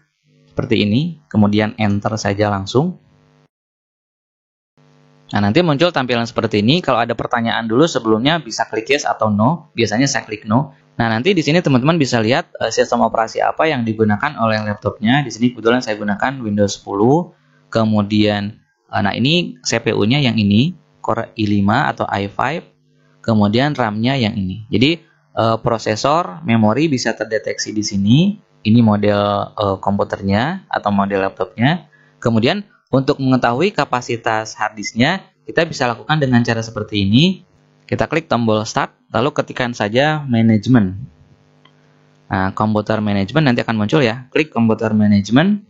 seperti ini, kemudian enter saja langsung. Nah, nanti muncul tampilan seperti ini. Kalau ada pertanyaan dulu sebelumnya bisa klik yes atau no. Biasanya saya klik no. Nah, nanti di sini teman-teman bisa lihat sistem operasi apa yang digunakan oleh laptopnya. Di sini kebetulan saya gunakan Windows 10, kemudian nah ini CPU-nya yang ini, Core i5 atau i5, kemudian RAM-nya yang ini. Jadi prosesor, memori bisa terdeteksi di sini. Ini model komputernya atau model laptopnya. Kemudian untuk mengetahui kapasitas harddisknya, kita bisa lakukan dengan cara seperti ini. Kita klik tombol start, lalu ketikkan saja management. Nah, komputer management nanti akan muncul ya. Klik komputer management.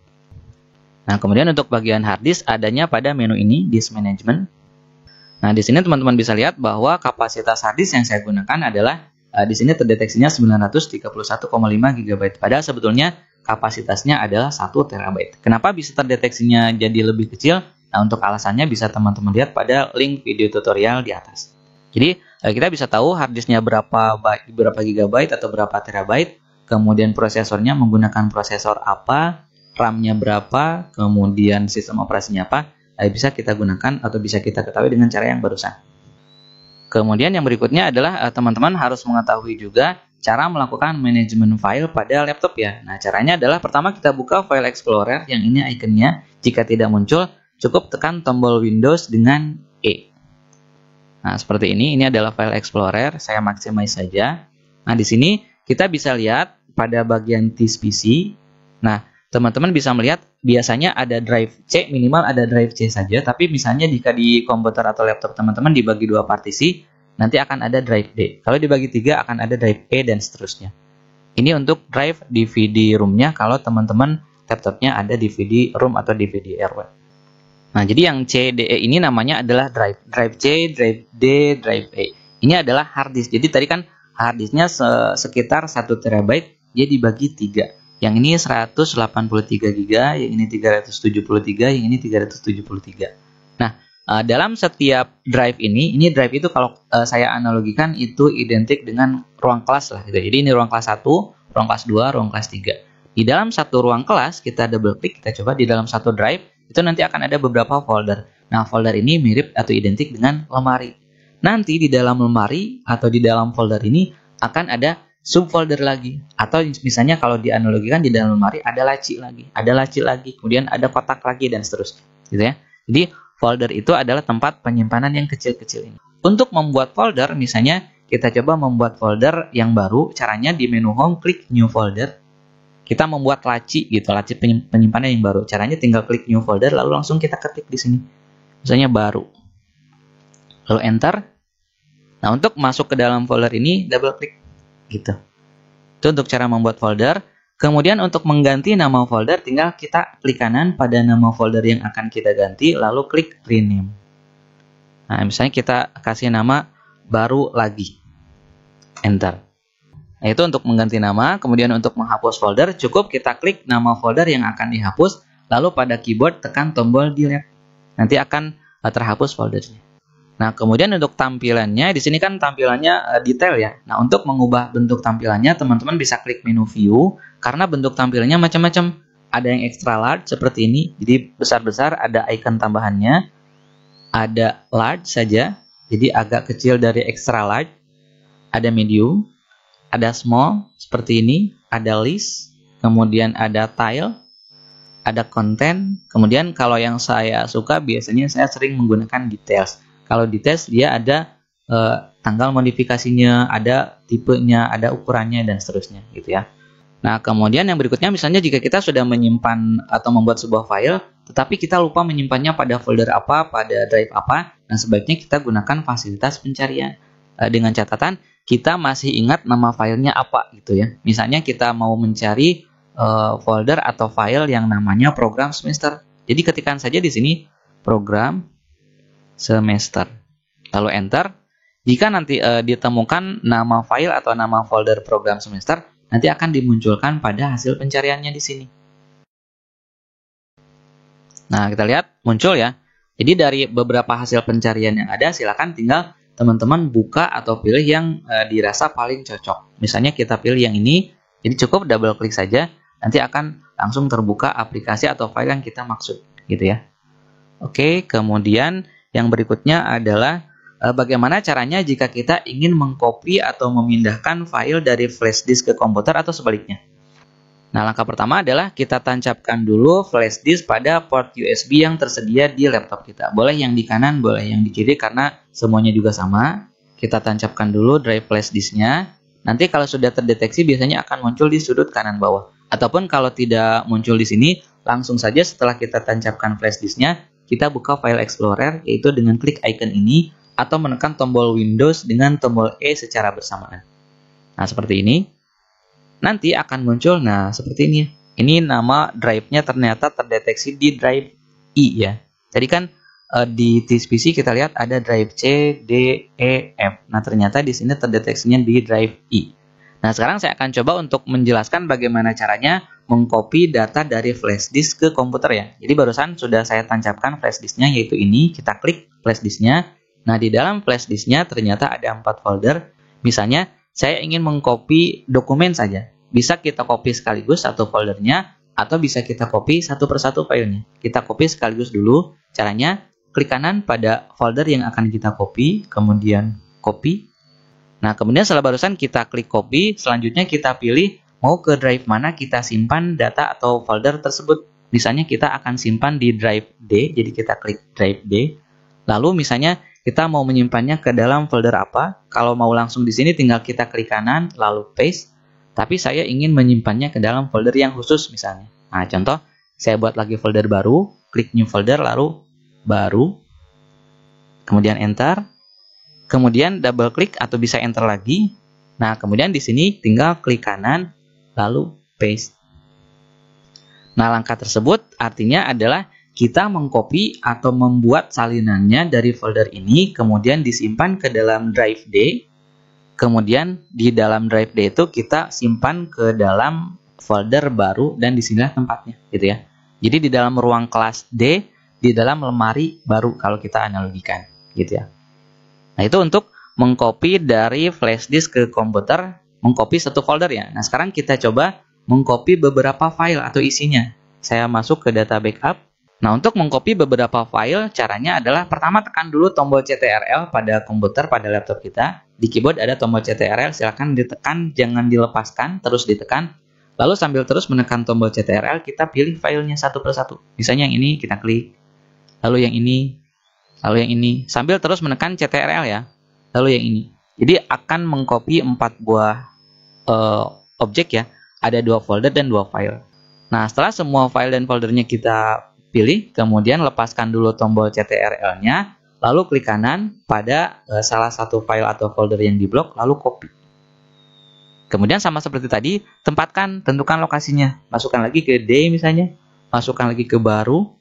Nah, kemudian untuk bagian harddisk adanya pada menu ini, disk management. Nah, di sini teman-teman bisa lihat bahwa kapasitas harddisk yang saya gunakan adalah di sini terdeteksinya 931,5 GB. Padahal sebetulnya kapasitasnya adalah 1 TB. Kenapa bisa terdeteksinya jadi lebih kecil? Nah, untuk alasannya bisa teman-teman lihat pada link video tutorial di atas. Jadi, kita bisa tahu harddisknya berapa GB atau berapa terabyte, kemudian prosesornya menggunakan prosesor apa, RAM-nya berapa, kemudian sistem operasinya apa, bisa kita gunakan atau bisa kita ketahui dengan cara yang barusan. Kemudian yang berikutnya adalah teman-teman harus mengetahui juga cara melakukan manajemen file pada laptop ya. Nah, caranya adalah pertama kita buka File Explorer yang ini ikonnya. Jika tidak muncul, cukup tekan tombol Windows dengan E. Nah, seperti ini adalah File Explorer. Saya maximize saja. Nah, di sini kita bisa lihat pada bagian disk PC. Nah, teman-teman bisa melihat biasanya ada drive C, minimal ada drive C saja. Tapi misalnya jika di komputer atau laptop teman-teman dibagi dua partisi, nanti akan ada drive D. Kalau dibagi 3 akan ada drive E dan seterusnya. Ini untuk drive DVD room-nya kalau teman-teman laptopnya ada DVD room atau DVD RW. Nah, jadi yang C, D, E ini namanya adalah drive. Drive C, drive D, drive E. Ini adalah hard disk. Jadi tadi kan hard disknya sekitar 1 TB, dia dibagi 3. Yang ini 183 GB, yang ini 373, yang ini 373. Nah, dalam setiap drive ini drive itu kalau saya analogikan itu identik dengan ruang kelas lah gitu. Jadi ini ruang kelas 1, ruang kelas 2, ruang kelas 3. Di dalam satu ruang kelas kita double klik, kita coba di dalam satu drive itu nanti akan ada beberapa folder. Nah, folder ini mirip atau identik dengan lemari. Nanti di dalam lemari atau di dalam folder ini akan ada subfolder lagi, atau misalnya kalau dianalogikan di dalam lemari ada laci lagi, kemudian ada kotak lagi dan seterusnya gitu ya. Jadi folder itu adalah tempat penyimpanan yang kecil-kecil ini. Untuk membuat folder, misalnya kita coba membuat folder yang baru. Caranya di menu home, klik new folder. Kita membuat laci gitu, laci penyimpanan yang baru. Caranya tinggal klik new folder, lalu langsung kita ketik di sini. Misalnya baru. Lalu enter. Nah, untuk masuk ke dalam folder ini, double klik gitu. Itu untuk cara membuat folder. Kemudian untuk mengganti nama folder, tinggal kita klik kanan pada nama folder yang akan kita ganti, lalu klik rename. Nah, misalnya kita kasih nama baru lagi. Enter. Nah, itu untuk mengganti nama. Kemudian untuk menghapus folder, cukup kita klik nama folder yang akan dihapus, lalu pada keyboard tekan tombol delete. Nanti akan terhapus foldernya. Nah, kemudian untuk tampilannya, di sini kan tampilannya detail ya. Nah, untuk mengubah bentuk tampilannya, teman-teman bisa klik menu view, karena bentuk tampilannya macam-macam. Ada yang extra large seperti ini, jadi besar-besar, ada icon tambahannya. Ada large saja, jadi agak kecil dari extra large. Ada medium, ada small, seperti ini. Ada list, kemudian ada tile, ada content. Kemudian kalau yang saya suka, biasanya saya sering menggunakan details. Kalau details dia ada tanggal modifikasinya, ada tipenya, ada ukurannya dan seterusnya gitu ya. Nah, kemudian yang berikutnya misalnya jika kita sudah menyimpan atau membuat sebuah file, tetapi kita lupa menyimpannya pada folder apa, pada drive apa, nah sebaiknya kita gunakan fasilitas pencarian. Dengan catatan kita masih ingat nama filenya apa gitu ya. Misalnya kita mau mencari folder atau file yang namanya program semester. Jadi ketikkan saja di sini program semester. Lalu enter. Jika nanti ditemukan nama file atau nama folder program semester, nanti akan dimunculkan pada hasil pencariannya di sini. Nah, kita lihat muncul ya. Jadi dari beberapa hasil pencarian yang ada, silakan tinggal teman-teman buka atau pilih yang dirasa paling cocok. Misalnya kita pilih yang ini, jadi cukup double klik saja, nanti akan langsung terbuka aplikasi atau file yang kita maksud, gitu ya. Oke, kemudian yang berikutnya adalah bagaimana caranya jika kita ingin mengcopy atau memindahkan file dari flash disk ke komputer atau sebaliknya. Nah, langkah pertama adalah kita tancapkan dulu flash disk pada port USB yang tersedia di laptop kita. Boleh yang di kanan, boleh yang di kiri karena semuanya juga sama. Kita tancapkan dulu drive flash disknya. Nanti kalau sudah terdeteksi biasanya akan muncul di sudut kanan bawah. Ataupun kalau tidak muncul di sini, langsung saja setelah kita tancapkan flash disknya, kita buka File Explorer, yaitu dengan klik icon ini, atau menekan tombol Windows dengan tombol E secara bersamaan. Nah, seperti ini. Nanti akan muncul, nah seperti ini. Ini nama drive-nya ternyata terdeteksi di drive I ya. Jadi kan di disk PC kita lihat ada drive C, D, E, F. Nah, ternyata di sini terdeteksinya di drive I. Nah, sekarang saya akan coba untuk menjelaskan bagaimana caranya mengcopy data dari flash disk ke komputer ya. Jadi barusan sudah saya tancapkan flash disknya, yaitu ini. Kita klik flash disknya. Nah, di dalam flash disknya ternyata ada 4 folder. Misalnya, saya ingin mengcopy dokumen saja. Bisa kita copy sekaligus satu foldernya, atau bisa kita copy satu persatu filenya. Kita copy sekaligus dulu. Caranya, klik kanan pada folder yang akan kita copy, kemudian copy. Nah, kemudian setelah barusan kita klik copy, selanjutnya kita pilih mau ke drive mana kita simpan data atau folder tersebut. Misalnya kita akan simpan di drive D, jadi kita klik drive D. Lalu misalnya kita mau menyimpannya ke dalam folder apa. Kalau mau langsung di sini tinggal kita klik kanan, lalu paste. Tapi saya ingin menyimpannya ke dalam folder yang khusus misalnya. Nah, contoh, saya buat lagi folder baru, klik new folder, lalu baru, kemudian enter. Kemudian double klik atau bisa enter lagi. Nah, kemudian di sini tinggal klik kanan lalu paste. Nah, langkah tersebut artinya adalah kita mengcopy atau membuat salinannya dari folder ini kemudian disimpan ke dalam drive D. Kemudian di dalam drive D itu kita simpan ke dalam folder baru dan disinilah tempatnya gitu ya. Jadi di dalam ruang kelas D di dalam lemari baru kalau kita analogikan gitu ya. Nah, itu untuk mengcopy dari flash disk ke komputer, mengcopy satu folder ya. Nah, sekarang kita coba mengcopy beberapa file atau isinya. Saya masuk ke data backup. Nah, untuk mengcopy beberapa file, caranya adalah pertama tekan dulu tombol CTRL pada komputer, pada laptop kita. Di keyboard ada tombol CTRL, silakan ditekan, jangan dilepaskan, terus ditekan. Lalu sambil terus menekan tombol CTRL, kita pilih filenya satu persatu. Misalnya yang ini kita klik, lalu yang ini, lalu yang ini, sambil terus menekan CTRL ya, lalu yang ini. Jadi akan mengcopy 4 buah objek ya, ada 2 folder dan 2 file. Nah, setelah semua file dan foldernya kita pilih, kemudian lepaskan dulu tombol CTRL-nya, lalu klik kanan pada salah satu file atau folder yang diblok, lalu copy. Kemudian sama seperti tadi, tempatkan, tentukan lokasinya, masukkan lagi ke D misalnya, masukkan lagi ke baru.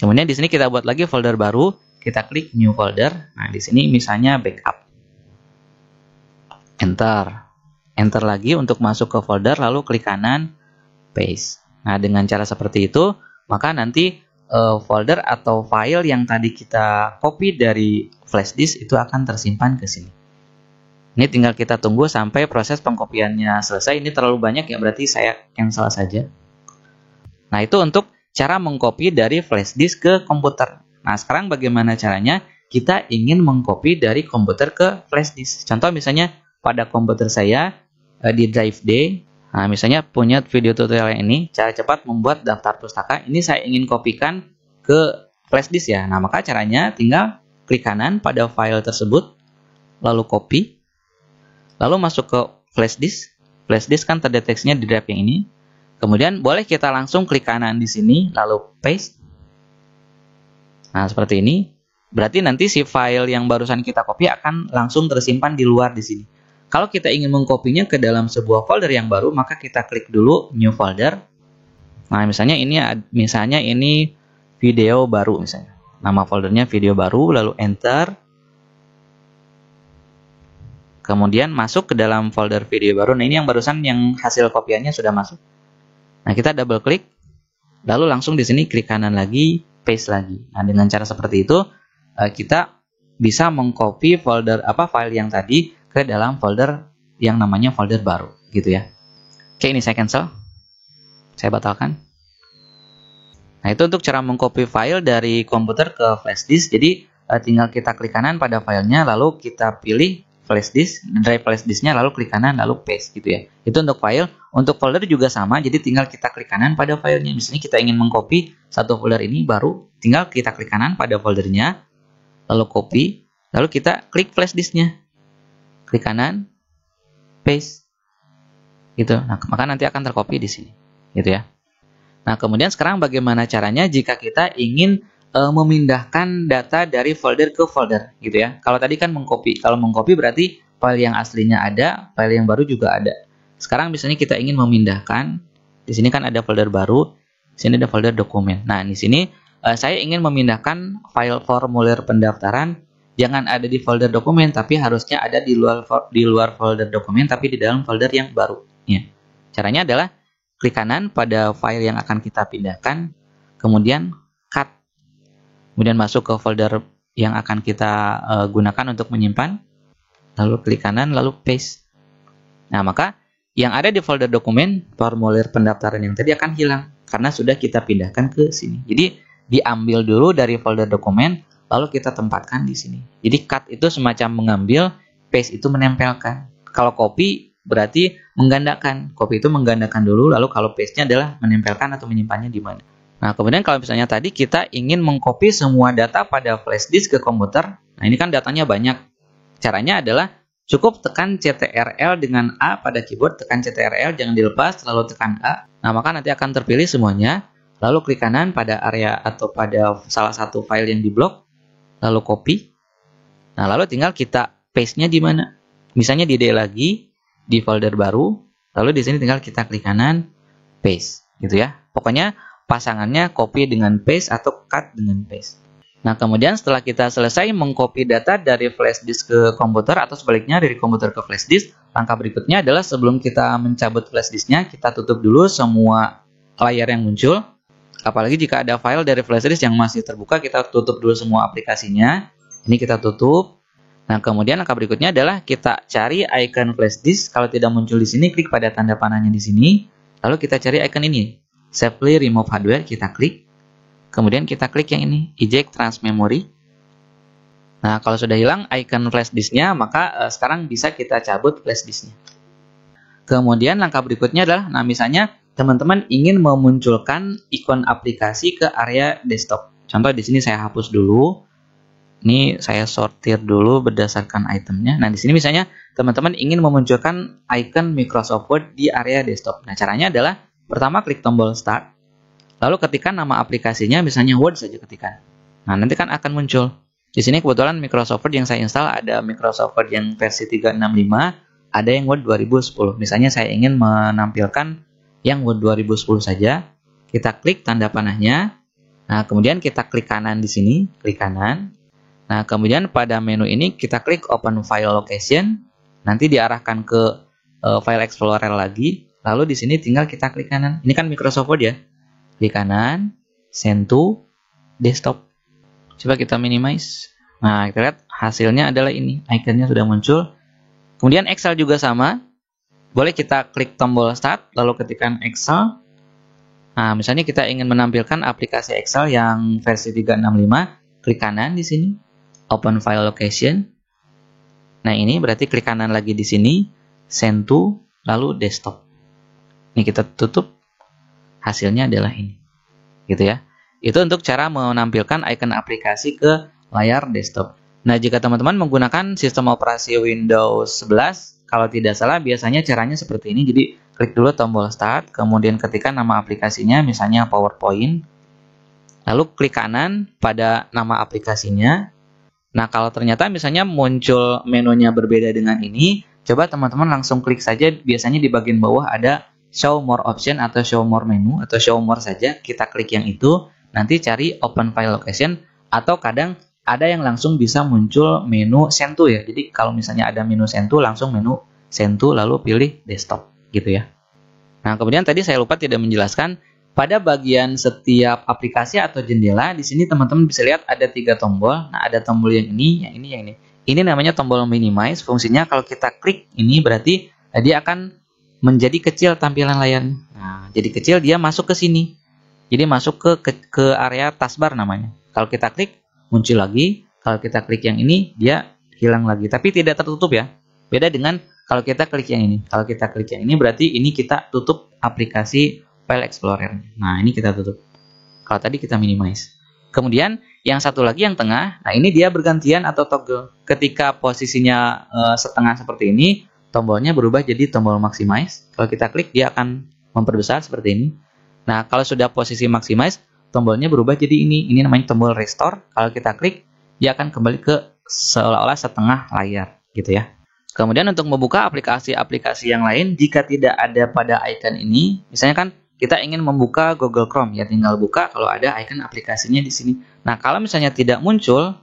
Kemudian di sini kita buat lagi folder baru. Kita klik new folder. Nah, di sini misalnya backup. Enter. Enter lagi untuk masuk ke folder, lalu klik kanan, paste. Nah, dengan cara seperti itu, maka nanti folder atau file yang tadi kita copy dari flash disk itu akan tersimpan ke sini. Ini tinggal kita tunggu sampai proses pengkopiannya selesai. Ini terlalu banyak ya, berarti saya cancel saja. Nah, itu untuk cara mengcopy dari flash disk ke komputer. Nah, sekarang bagaimana caranya kita ingin mengcopy dari komputer ke flash disk. Contoh misalnya pada komputer saya di drive D. Nah, misalnya punya video tutorial yang ini, cara cepat membuat daftar pustaka. Ini saya ingin kopikan ke flash disk ya. Nah, maka caranya tinggal klik kanan pada file tersebut, lalu copy, lalu masuk ke flash disk. Flash disk kan terdeteksinya di drive yang ini. Kemudian boleh kita langsung klik kanan di sini, lalu paste. Nah, seperti ini. Berarti nanti si file yang barusan kita copy akan langsung tersimpan di luar di sini. Kalau kita ingin mengkopinya ke dalam sebuah folder yang baru, maka kita klik dulu new folder. Nah, misalnya ini video baru misalnya. Nama foldernya video baru, lalu enter. Kemudian masuk ke dalam folder video baru. Nah, ini yang barusan yang hasil kopiannya sudah masuk. Nah, kita double klik. Lalu langsung di sini klik kanan lagi, paste lagi. Nah, dengan cara seperti itu kita bisa mengcopy file yang tadi ke dalam folder yang namanya folder baru, gitu ya. Oke, ini saya cancel. Saya batalkan. Nah, itu untuk cara mengcopy file dari komputer ke flash disk. Jadi tinggal kita klik kanan pada filenya, lalu kita pilih flash disk, drive flash disknya, lalu klik kanan, lalu paste, gitu ya. Itu untuk file. Untuk folder juga sama, jadi tinggal kita klik kanan pada filenya. Misalnya kita ingin mengcopy satu folder ini baru, tinggal kita klik kanan pada foldernya, lalu copy, lalu kita klik flash disknya, klik kanan, paste, gitu. Nah, maka nanti akan tercopy di sini, gitu ya. Nah, kemudian sekarang bagaimana caranya jika kita ingin memindahkan data dari folder ke folder, gitu ya. Kalau tadi kan mengcopy, kalau mengcopy berarti file yang aslinya ada, file yang baru juga ada. Sekarang misalnya kita ingin memindahkan, di sini kan ada folder baru, di sini ada folder dokumen. Nah, di sini saya ingin memindahkan file formulir pendaftaran, jangan ada di folder dokumen, tapi harusnya ada di luar folder dokumen, tapi di dalam folder yang baru. Ya. Caranya adalah klik kanan pada file yang akan kita pindahkan, kemudian cut, kemudian masuk ke folder yang akan kita gunakan untuk menyimpan, lalu klik kanan, lalu paste. Nah, maka yang ada di folder dokumen, formulir pendaftaran yang tadi akan hilang, karena sudah kita pindahkan ke sini. Jadi, diambil dulu dari folder dokumen, lalu kita tempatkan di sini. Jadi cut itu semacam mengambil paste itu menempelkan. Kalau copy berarti menggandakan. Copy itu menggandakan dulu, lalu kalau paste-nya adalah menempelkan atau menyimpannya di mana. Nah, kemudian kalau misalnya tadi kita ingin mengcopy semua data pada flash disk ke komputer, nah ini kan datanya banyak. Caranya adalah cukup tekan CTRL dengan A pada keyboard, tekan CTRL, jangan dilepas, lalu tekan A. Nah, maka nanti akan terpilih semuanya. Lalu klik kanan pada area atau pada salah satu file yang diblok, lalu copy. Nah, lalu tinggal kita paste-nya di mana? Misalnya di D lagi, di folder baru, lalu di sini tinggal kita klik kanan, paste, gitu ya. Pokoknya pasangannya copy dengan paste atau cut dengan paste. Nah, kemudian setelah kita selesai mengcopy data dari flash disk ke komputer atau sebaliknya dari komputer ke flash disk, langkah berikutnya adalah sebelum kita mencabut flash disknya, kita tutup dulu semua layar yang muncul. Apalagi jika ada file dari flash disk yang masih terbuka, kita tutup dulu semua aplikasinya. Ini kita tutup. Nah, kemudian langkah berikutnya adalah kita cari icon flash disk. Kalau tidak muncul di sini, klik pada tanda panahnya di sini. Lalu kita cari icon ini. Safely remove hardware, kita klik. Kemudian kita klik yang ini, eject trans memory. Nah, kalau sudah hilang icon flash disknya, maka sekarang bisa kita cabut flash disknya. Kemudian langkah berikutnya adalah, nah misalnya teman-teman ingin memunculkan ikon aplikasi ke area desktop. Contoh di sini saya hapus dulu. Ini saya sortir dulu berdasarkan itemnya. Nah, di sini misalnya teman-teman ingin memunculkan icon Microsoft Word di area desktop. Nah, caranya adalah pertama klik tombol Start, lalu ketikkan nama aplikasinya, misalnya Word saja ketikkan. Nah, nanti kan akan muncul. Di sini kebetulan Microsoft Word yang saya install ada Microsoft Word yang versi 365, ada yang Word 2010. Misalnya saya ingin menampilkan yang Word 2010 saja. Kita klik tanda panahnya. Nah, kemudian kita klik kanan di sini, klik kanan. Nah, kemudian pada menu ini kita klik Open File Location. Nanti diarahkan ke File Explorer lagi. Lalu di sini tinggal kita klik kanan. Ini kan Microsoft Word ya. Klik kanan, send to desktop. Coba kita minimize. Nah, kita lihat hasilnya adalah ini. Ikonnya sudah muncul. Kemudian Excel juga sama. Boleh kita klik tombol Start, lalu ketikkan Excel. Nah, misalnya kita ingin menampilkan aplikasi Excel yang versi 365. Klik kanan di sini. Open File Location. Nah, ini berarti klik kanan lagi di sini. Send to, lalu desktop. Ini kita tutup, hasilnya adalah ini, gitu ya. Itu untuk cara menampilkan icon aplikasi ke layar desktop. Nah, jika teman-teman menggunakan sistem operasi Windows 11, kalau tidak salah biasanya caranya seperti ini. Jadi, klik dulu tombol Start, kemudian ketikkan nama aplikasinya, misalnya PowerPoint, lalu klik kanan pada nama aplikasinya. Nah, kalau ternyata misalnya muncul menunya berbeda dengan ini, coba teman-teman langsung klik saja, biasanya di bagian bawah ada Show More Option atau Show More Menu atau Show More saja, kita klik yang itu, nanti cari Open File Location, atau kadang ada yang langsung bisa muncul menu Send to ya. Jadi kalau misalnya ada menu Send to, langsung menu Send to lalu pilih desktop gitu ya. Nah, kemudian tadi saya lupa tidak menjelaskan, pada bagian setiap aplikasi atau jendela di sini teman-teman bisa lihat ada 3 tombol. Nah, ada tombol yang ini, yang ini, yang ini. Ini namanya tombol minimize. Fungsinya kalau kita klik ini berarti dia akan menjadi kecil tampilan layarnya. Nah, jadi kecil dia masuk ke sini. Jadi masuk ke area taskbar namanya. Kalau kita klik muncul lagi. Kalau kita klik yang ini dia hilang lagi. Tapi tidak tertutup ya. Beda dengan kalau kita klik yang ini. Kalau kita klik yang ini berarti ini kita tutup aplikasi File Explorer. Nah, ini kita tutup. Kalau tadi kita minimize. Kemudian yang satu lagi yang tengah. Nah, ini dia bergantian atau toggle. Ketika posisinya setengah seperti ini, tombolnya berubah jadi tombol maximize. Kalau kita klik dia akan memperbesar seperti ini. Nah, kalau sudah posisi maximize, tombolnya berubah jadi ini. Ini namanya tombol restore. Kalau kita klik, dia akan kembali ke seolah-olah setengah layar, gitu ya. Kemudian untuk membuka aplikasi-aplikasi yang lain, jika tidak ada pada icon ini, misalnya kan kita ingin membuka Google Chrome, ya tinggal buka kalau ada icon aplikasinya di sini. Nah, kalau misalnya tidak muncul,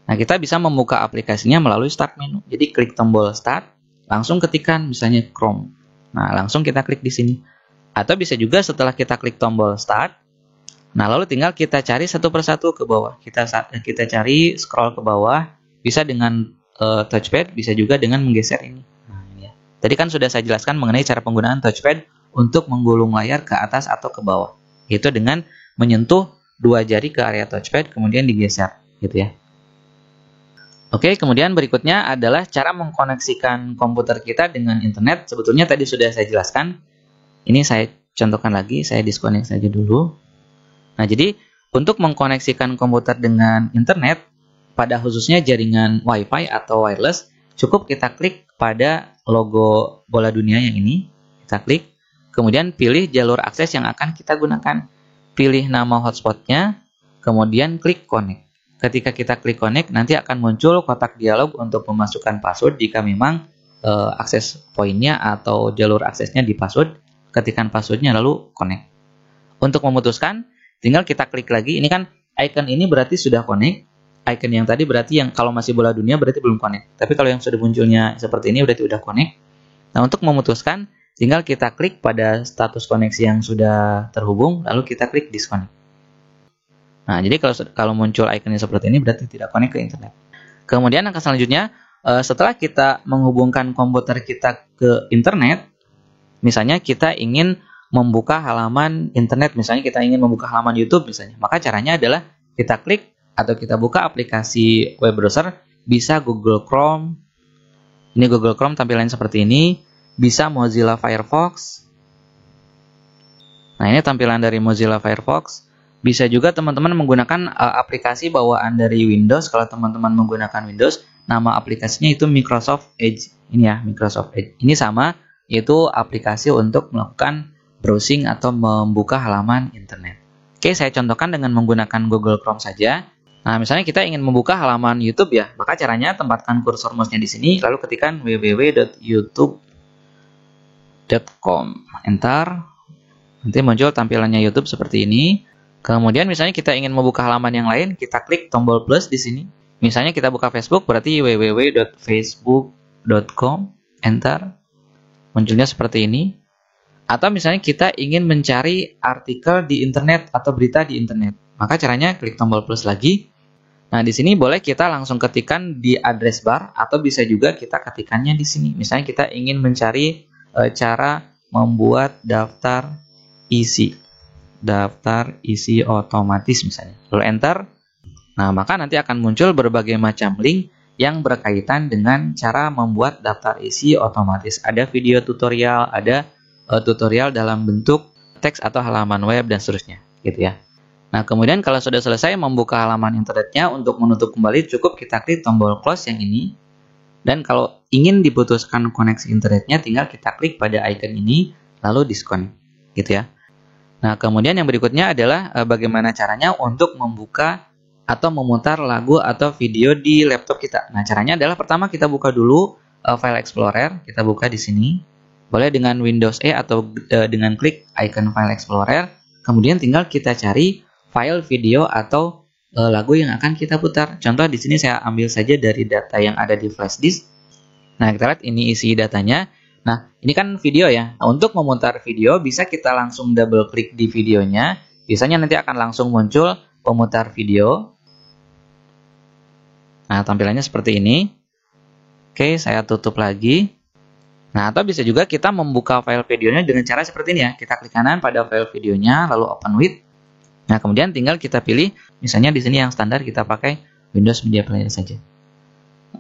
nah kita bisa membuka aplikasinya melalui Start menu. Jadi klik tombol Start, langsung ketikkan misalnya Chrome. Nah, langsung kita klik di sini. Atau bisa juga setelah kita klik tombol Start, nah lalu tinggal kita cari satu persatu ke bawah. Kita cari scroll ke bawah, bisa dengan touchpad, bisa juga dengan menggeser ini. Nah, ini ya. Tadi kan sudah saya jelaskan mengenai cara penggunaan touchpad untuk menggulung layar ke atas atau ke bawah. Itu dengan menyentuh 2 jari ke area touchpad kemudian digeser, gitu ya. Oke, kemudian berikutnya adalah cara mengkoneksikan komputer kita dengan internet. Sebetulnya tadi sudah saya jelaskan. Ini saya contohkan lagi, saya disconnect saja dulu. Nah, jadi untuk mengkoneksikan komputer dengan internet, pada khususnya jaringan Wi-Fi atau wireless, cukup kita klik pada logo bola dunia yang ini. Kita klik, kemudian pilih jalur akses yang akan kita gunakan. Pilih nama hotspotnya, kemudian klik connect. Ketika kita klik connect, nanti akan muncul kotak dialog untuk memasukkan password jika memang akses poinnya atau jalur aksesnya di password. Ketikkan passwordnya lalu connect. Untuk memutuskan, tinggal kita klik lagi. Ini kan icon ini berarti sudah connect. Icon yang tadi berarti yang kalau masih bola dunia berarti belum connect. Tapi kalau yang sudah munculnya seperti ini berarti udah connect. Nah, untuk memutuskan, tinggal kita klik pada status koneksi yang sudah terhubung, lalu kita klik disconnect. Nah, jadi kalau muncul ikonnya seperti ini berarti tidak connect ke internet. Kemudian langkah selanjutnya, setelah kita menghubungkan komputer kita ke internet, misalnya kita ingin membuka halaman internet, misalnya kita ingin membuka halaman YouTube misalnya, maka caranya adalah kita klik atau kita buka aplikasi web browser, bisa Google Chrome. Ini Google Chrome tampilannya seperti ini. Bisa Mozilla Firefox. Nah, ini tampilan dari Mozilla Firefox. Bisa juga teman-teman menggunakan aplikasi bawaan dari Windows. Kalau teman-teman menggunakan Windows, nama aplikasinya itu Microsoft Edge. Ini ya, Microsoft Edge. Ini sama, yaitu aplikasi untuk melakukan browsing atau membuka halaman internet. Oke, saya contohkan dengan menggunakan Google Chrome saja. Nah, misalnya kita ingin membuka halaman YouTube ya, maka caranya tempatkan kursor mouse-nya di sini, lalu ketikkan www.youtube.com, enter, nanti muncul tampilannya YouTube seperti ini. Kemudian misalnya kita ingin membuka halaman yang lain, kita klik tombol plus di sini. Misalnya kita buka Facebook, berarti www.facebook.com, enter, munculnya seperti ini. Atau misalnya kita ingin mencari artikel di internet atau berita di internet, maka caranya klik tombol plus lagi. Nah, di sini boleh kita langsung ketikkan di address bar atau bisa juga kita ketikkannya di sini. Misalnya kita ingin mencari cara membuat daftar isi otomatis misalnya. Lalu enter. Nah, maka nanti akan muncul berbagai macam link yang berkaitan dengan cara membuat daftar isi otomatis. Ada video tutorial, ada tutorial dalam bentuk teks atau halaman web dan seterusnya, gitu ya. Nah, kemudian kalau sudah selesai membuka halaman internetnya, untuk menutup kembali cukup kita klik tombol close yang ini. Dan kalau ingin diputuskan koneksi internetnya, tinggal kita klik pada icon ini, lalu disconnect, gitu ya. Nah, kemudian yang berikutnya adalah bagaimana caranya untuk membuka atau memutar lagu atau video di laptop kita. Nah, caranya adalah pertama kita buka dulu File Explorer, kita buka di sini. Boleh dengan Windows E atau dengan klik icon File Explorer. Kemudian tinggal kita cari file video atau lagu yang akan kita putar. Contoh di sini saya ambil saja dari data yang ada di flash disk. Nah, kita lihat ini isi datanya. Nah, ini kan video ya. Nah, untuk memutar video bisa kita langsung double klik di videonya. Biasanya nanti akan langsung muncul pemutar video. Nah, tampilannya seperti ini. Oke, saya tutup lagi. Nah, atau bisa juga kita membuka file videonya dengan cara seperti ini ya. Kita klik kanan pada file videonya, lalu open with. Nah, kemudian tinggal kita pilih, misalnya di sini yang standar kita pakai Windows Media Player saja.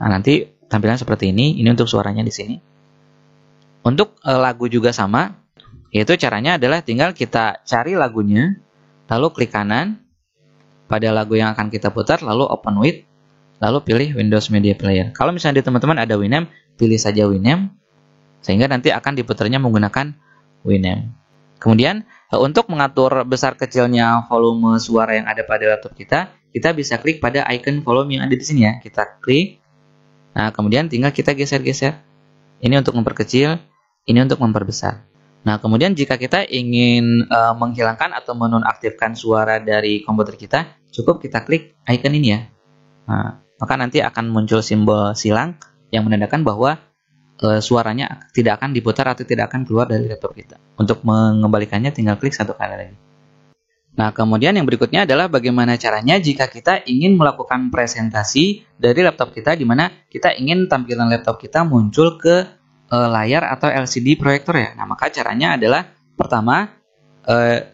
Nah, nanti tampilan seperti ini. Ini untuk suaranya di sini. Untuk lagu juga sama, yaitu caranya adalah tinggal kita cari lagunya, lalu klik kanan pada lagu yang akan kita putar, lalu open with, lalu pilih Windows Media Player. Kalau misalnya di teman-teman ada Winamp, pilih saja Winamp, sehingga nanti akan diputarnya menggunakan Winamp. Kemudian untuk mengatur besar kecilnya volume suara yang ada pada laptop kita bisa klik pada icon volume yang ada di sini ya. Kita klik. Nah, kemudian tinggal kita geser-geser. Ini untuk memperkecil, ini untuk memperbesar. Nah, kemudian jika kita ingin menghilangkan atau menonaktifkan suara dari komputer kita, cukup kita klik icon ini ya. Nah, maka nanti akan muncul simbol silang yang menandakan bahwa suaranya tidak akan diputar atau tidak akan keluar dari laptop kita. Untuk mengembalikannya tinggal klik satu kali lagi. Nah, kemudian yang berikutnya adalah bagaimana caranya jika kita ingin melakukan presentasi dari laptop kita, di mana kita ingin tampilan laptop kita muncul ke layar atau LCD proyektor ya. Nah, maka caranya adalah pertama,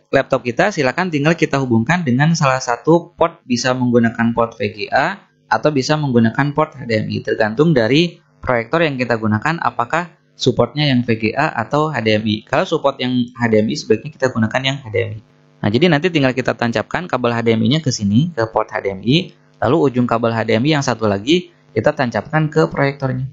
laptop kita silakan tinggal kita hubungkan dengan salah satu port, bisa menggunakan port VGA atau bisa menggunakan port HDMI, tergantung dari proyektor yang kita gunakan apakah supportnya yang VGA atau HDMI. Kalau support yang HDMI sebaiknya kita gunakan yang HDMI. Nah, jadi nanti tinggal kita tancapkan kabel HDMI-nya ke sini, ke port HDMI, lalu ujung kabel HDMI yang satu lagi kita tancapkan ke proyektornya.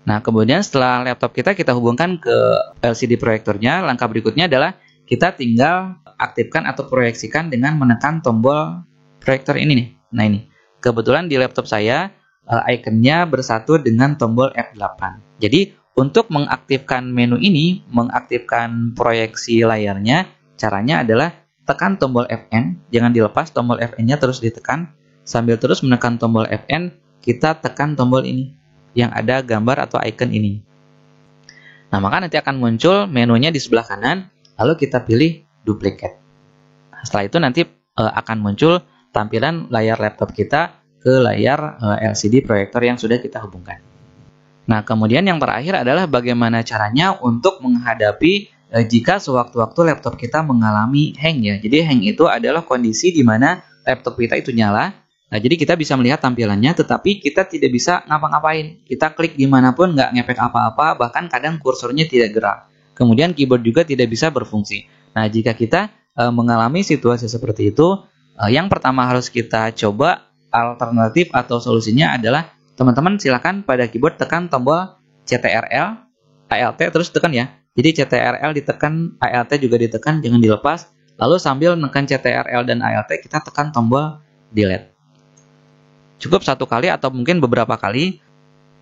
Nah, kemudian setelah laptop kita hubungkan ke LCD proyektornya, langkah berikutnya adalah kita tinggal aktifkan atau proyeksikan dengan menekan tombol proyektor ini nih. Nah, ini. Kebetulan di laptop saya ikonnya bersatu dengan tombol F8. Jadi, untuk mengaktifkan menu ini, mengaktifkan proyeksi layarnya, caranya adalah tekan tombol Fn, jangan dilepas tombol Fn-nya terus ditekan. Sambil terus menekan tombol Fn, kita tekan tombol ini yang ada gambar atau icon ini. Nah, maka nanti akan muncul menunya di sebelah kanan, lalu kita pilih duplicate. Setelah itu nanti akan muncul tampilan layar laptop kita ke layar LCD proyektor yang sudah kita hubungkan. Nah, kemudian yang terakhir adalah bagaimana caranya untuk menghadapi jika sewaktu-waktu laptop kita mengalami hang ya. Jadi hang itu adalah kondisi di mana laptop kita itu nyala. Nah, jadi kita bisa melihat tampilannya, tetapi kita tidak bisa ngapa-ngapain. Kita klik dimanapun nggak ngefek apa-apa, bahkan kadang kursornya tidak gerak. Kemudian keyboard juga tidak bisa berfungsi. Nah, jika kita mengalami situasi seperti itu, yang pertama harus kita coba alternatif atau solusinya adalah teman-teman silakan pada keyboard tekan tombol CTRL, ALT terus tekan ya. Jadi CTRL ditekan, ALT juga ditekan, jangan dilepas. Lalu sambil menekan CTRL dan ALT kita tekan tombol delete. Cukup satu kali atau mungkin beberapa kali.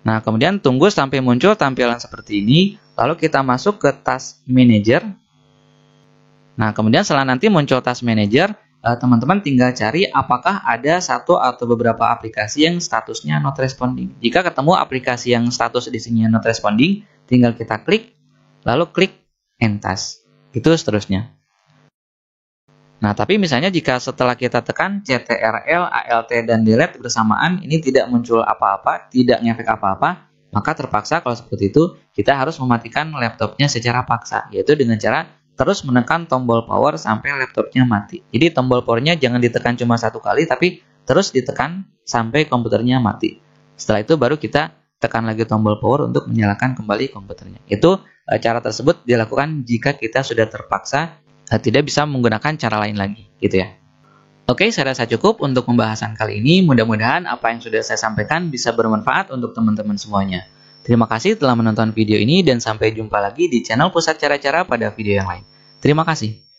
Nah, kemudian tunggu sampai muncul tampilan seperti ini. Lalu kita masuk ke Task Manager. Nah, kemudian setelah nanti muncul Task Manager, teman-teman tinggal cari apakah ada satu atau beberapa aplikasi yang statusnya not responding. Jika ketemu aplikasi yang status di sini not responding, tinggal kita klik, lalu klik End Task. Itu seterusnya. Nah, tapi misalnya jika setelah kita tekan CTRL, ALT, dan delete bersamaan, ini tidak muncul apa-apa, tidak ngefek apa-apa, maka terpaksa kalau seperti itu, kita harus mematikan laptopnya secara paksa, yaitu dengan cara terus menekan tombol power sampai laptopnya mati. Jadi tombol powernya jangan ditekan cuma satu kali, tapi terus ditekan sampai komputernya mati. Setelah itu baru kita tekan lagi tombol power untuk menyalakan kembali komputernya. Itu cara tersebut dilakukan jika kita sudah terpaksa tidak bisa menggunakan cara lain lagi, gitu ya. Oke, saya rasa cukup untuk pembahasan kali ini. Mudah-mudahan apa yang sudah saya sampaikan bisa bermanfaat untuk teman-teman semuanya. Terima kasih telah menonton video ini dan sampai jumpa lagi di channel Pusat Cara-Cara pada video yang lain. Terima kasih.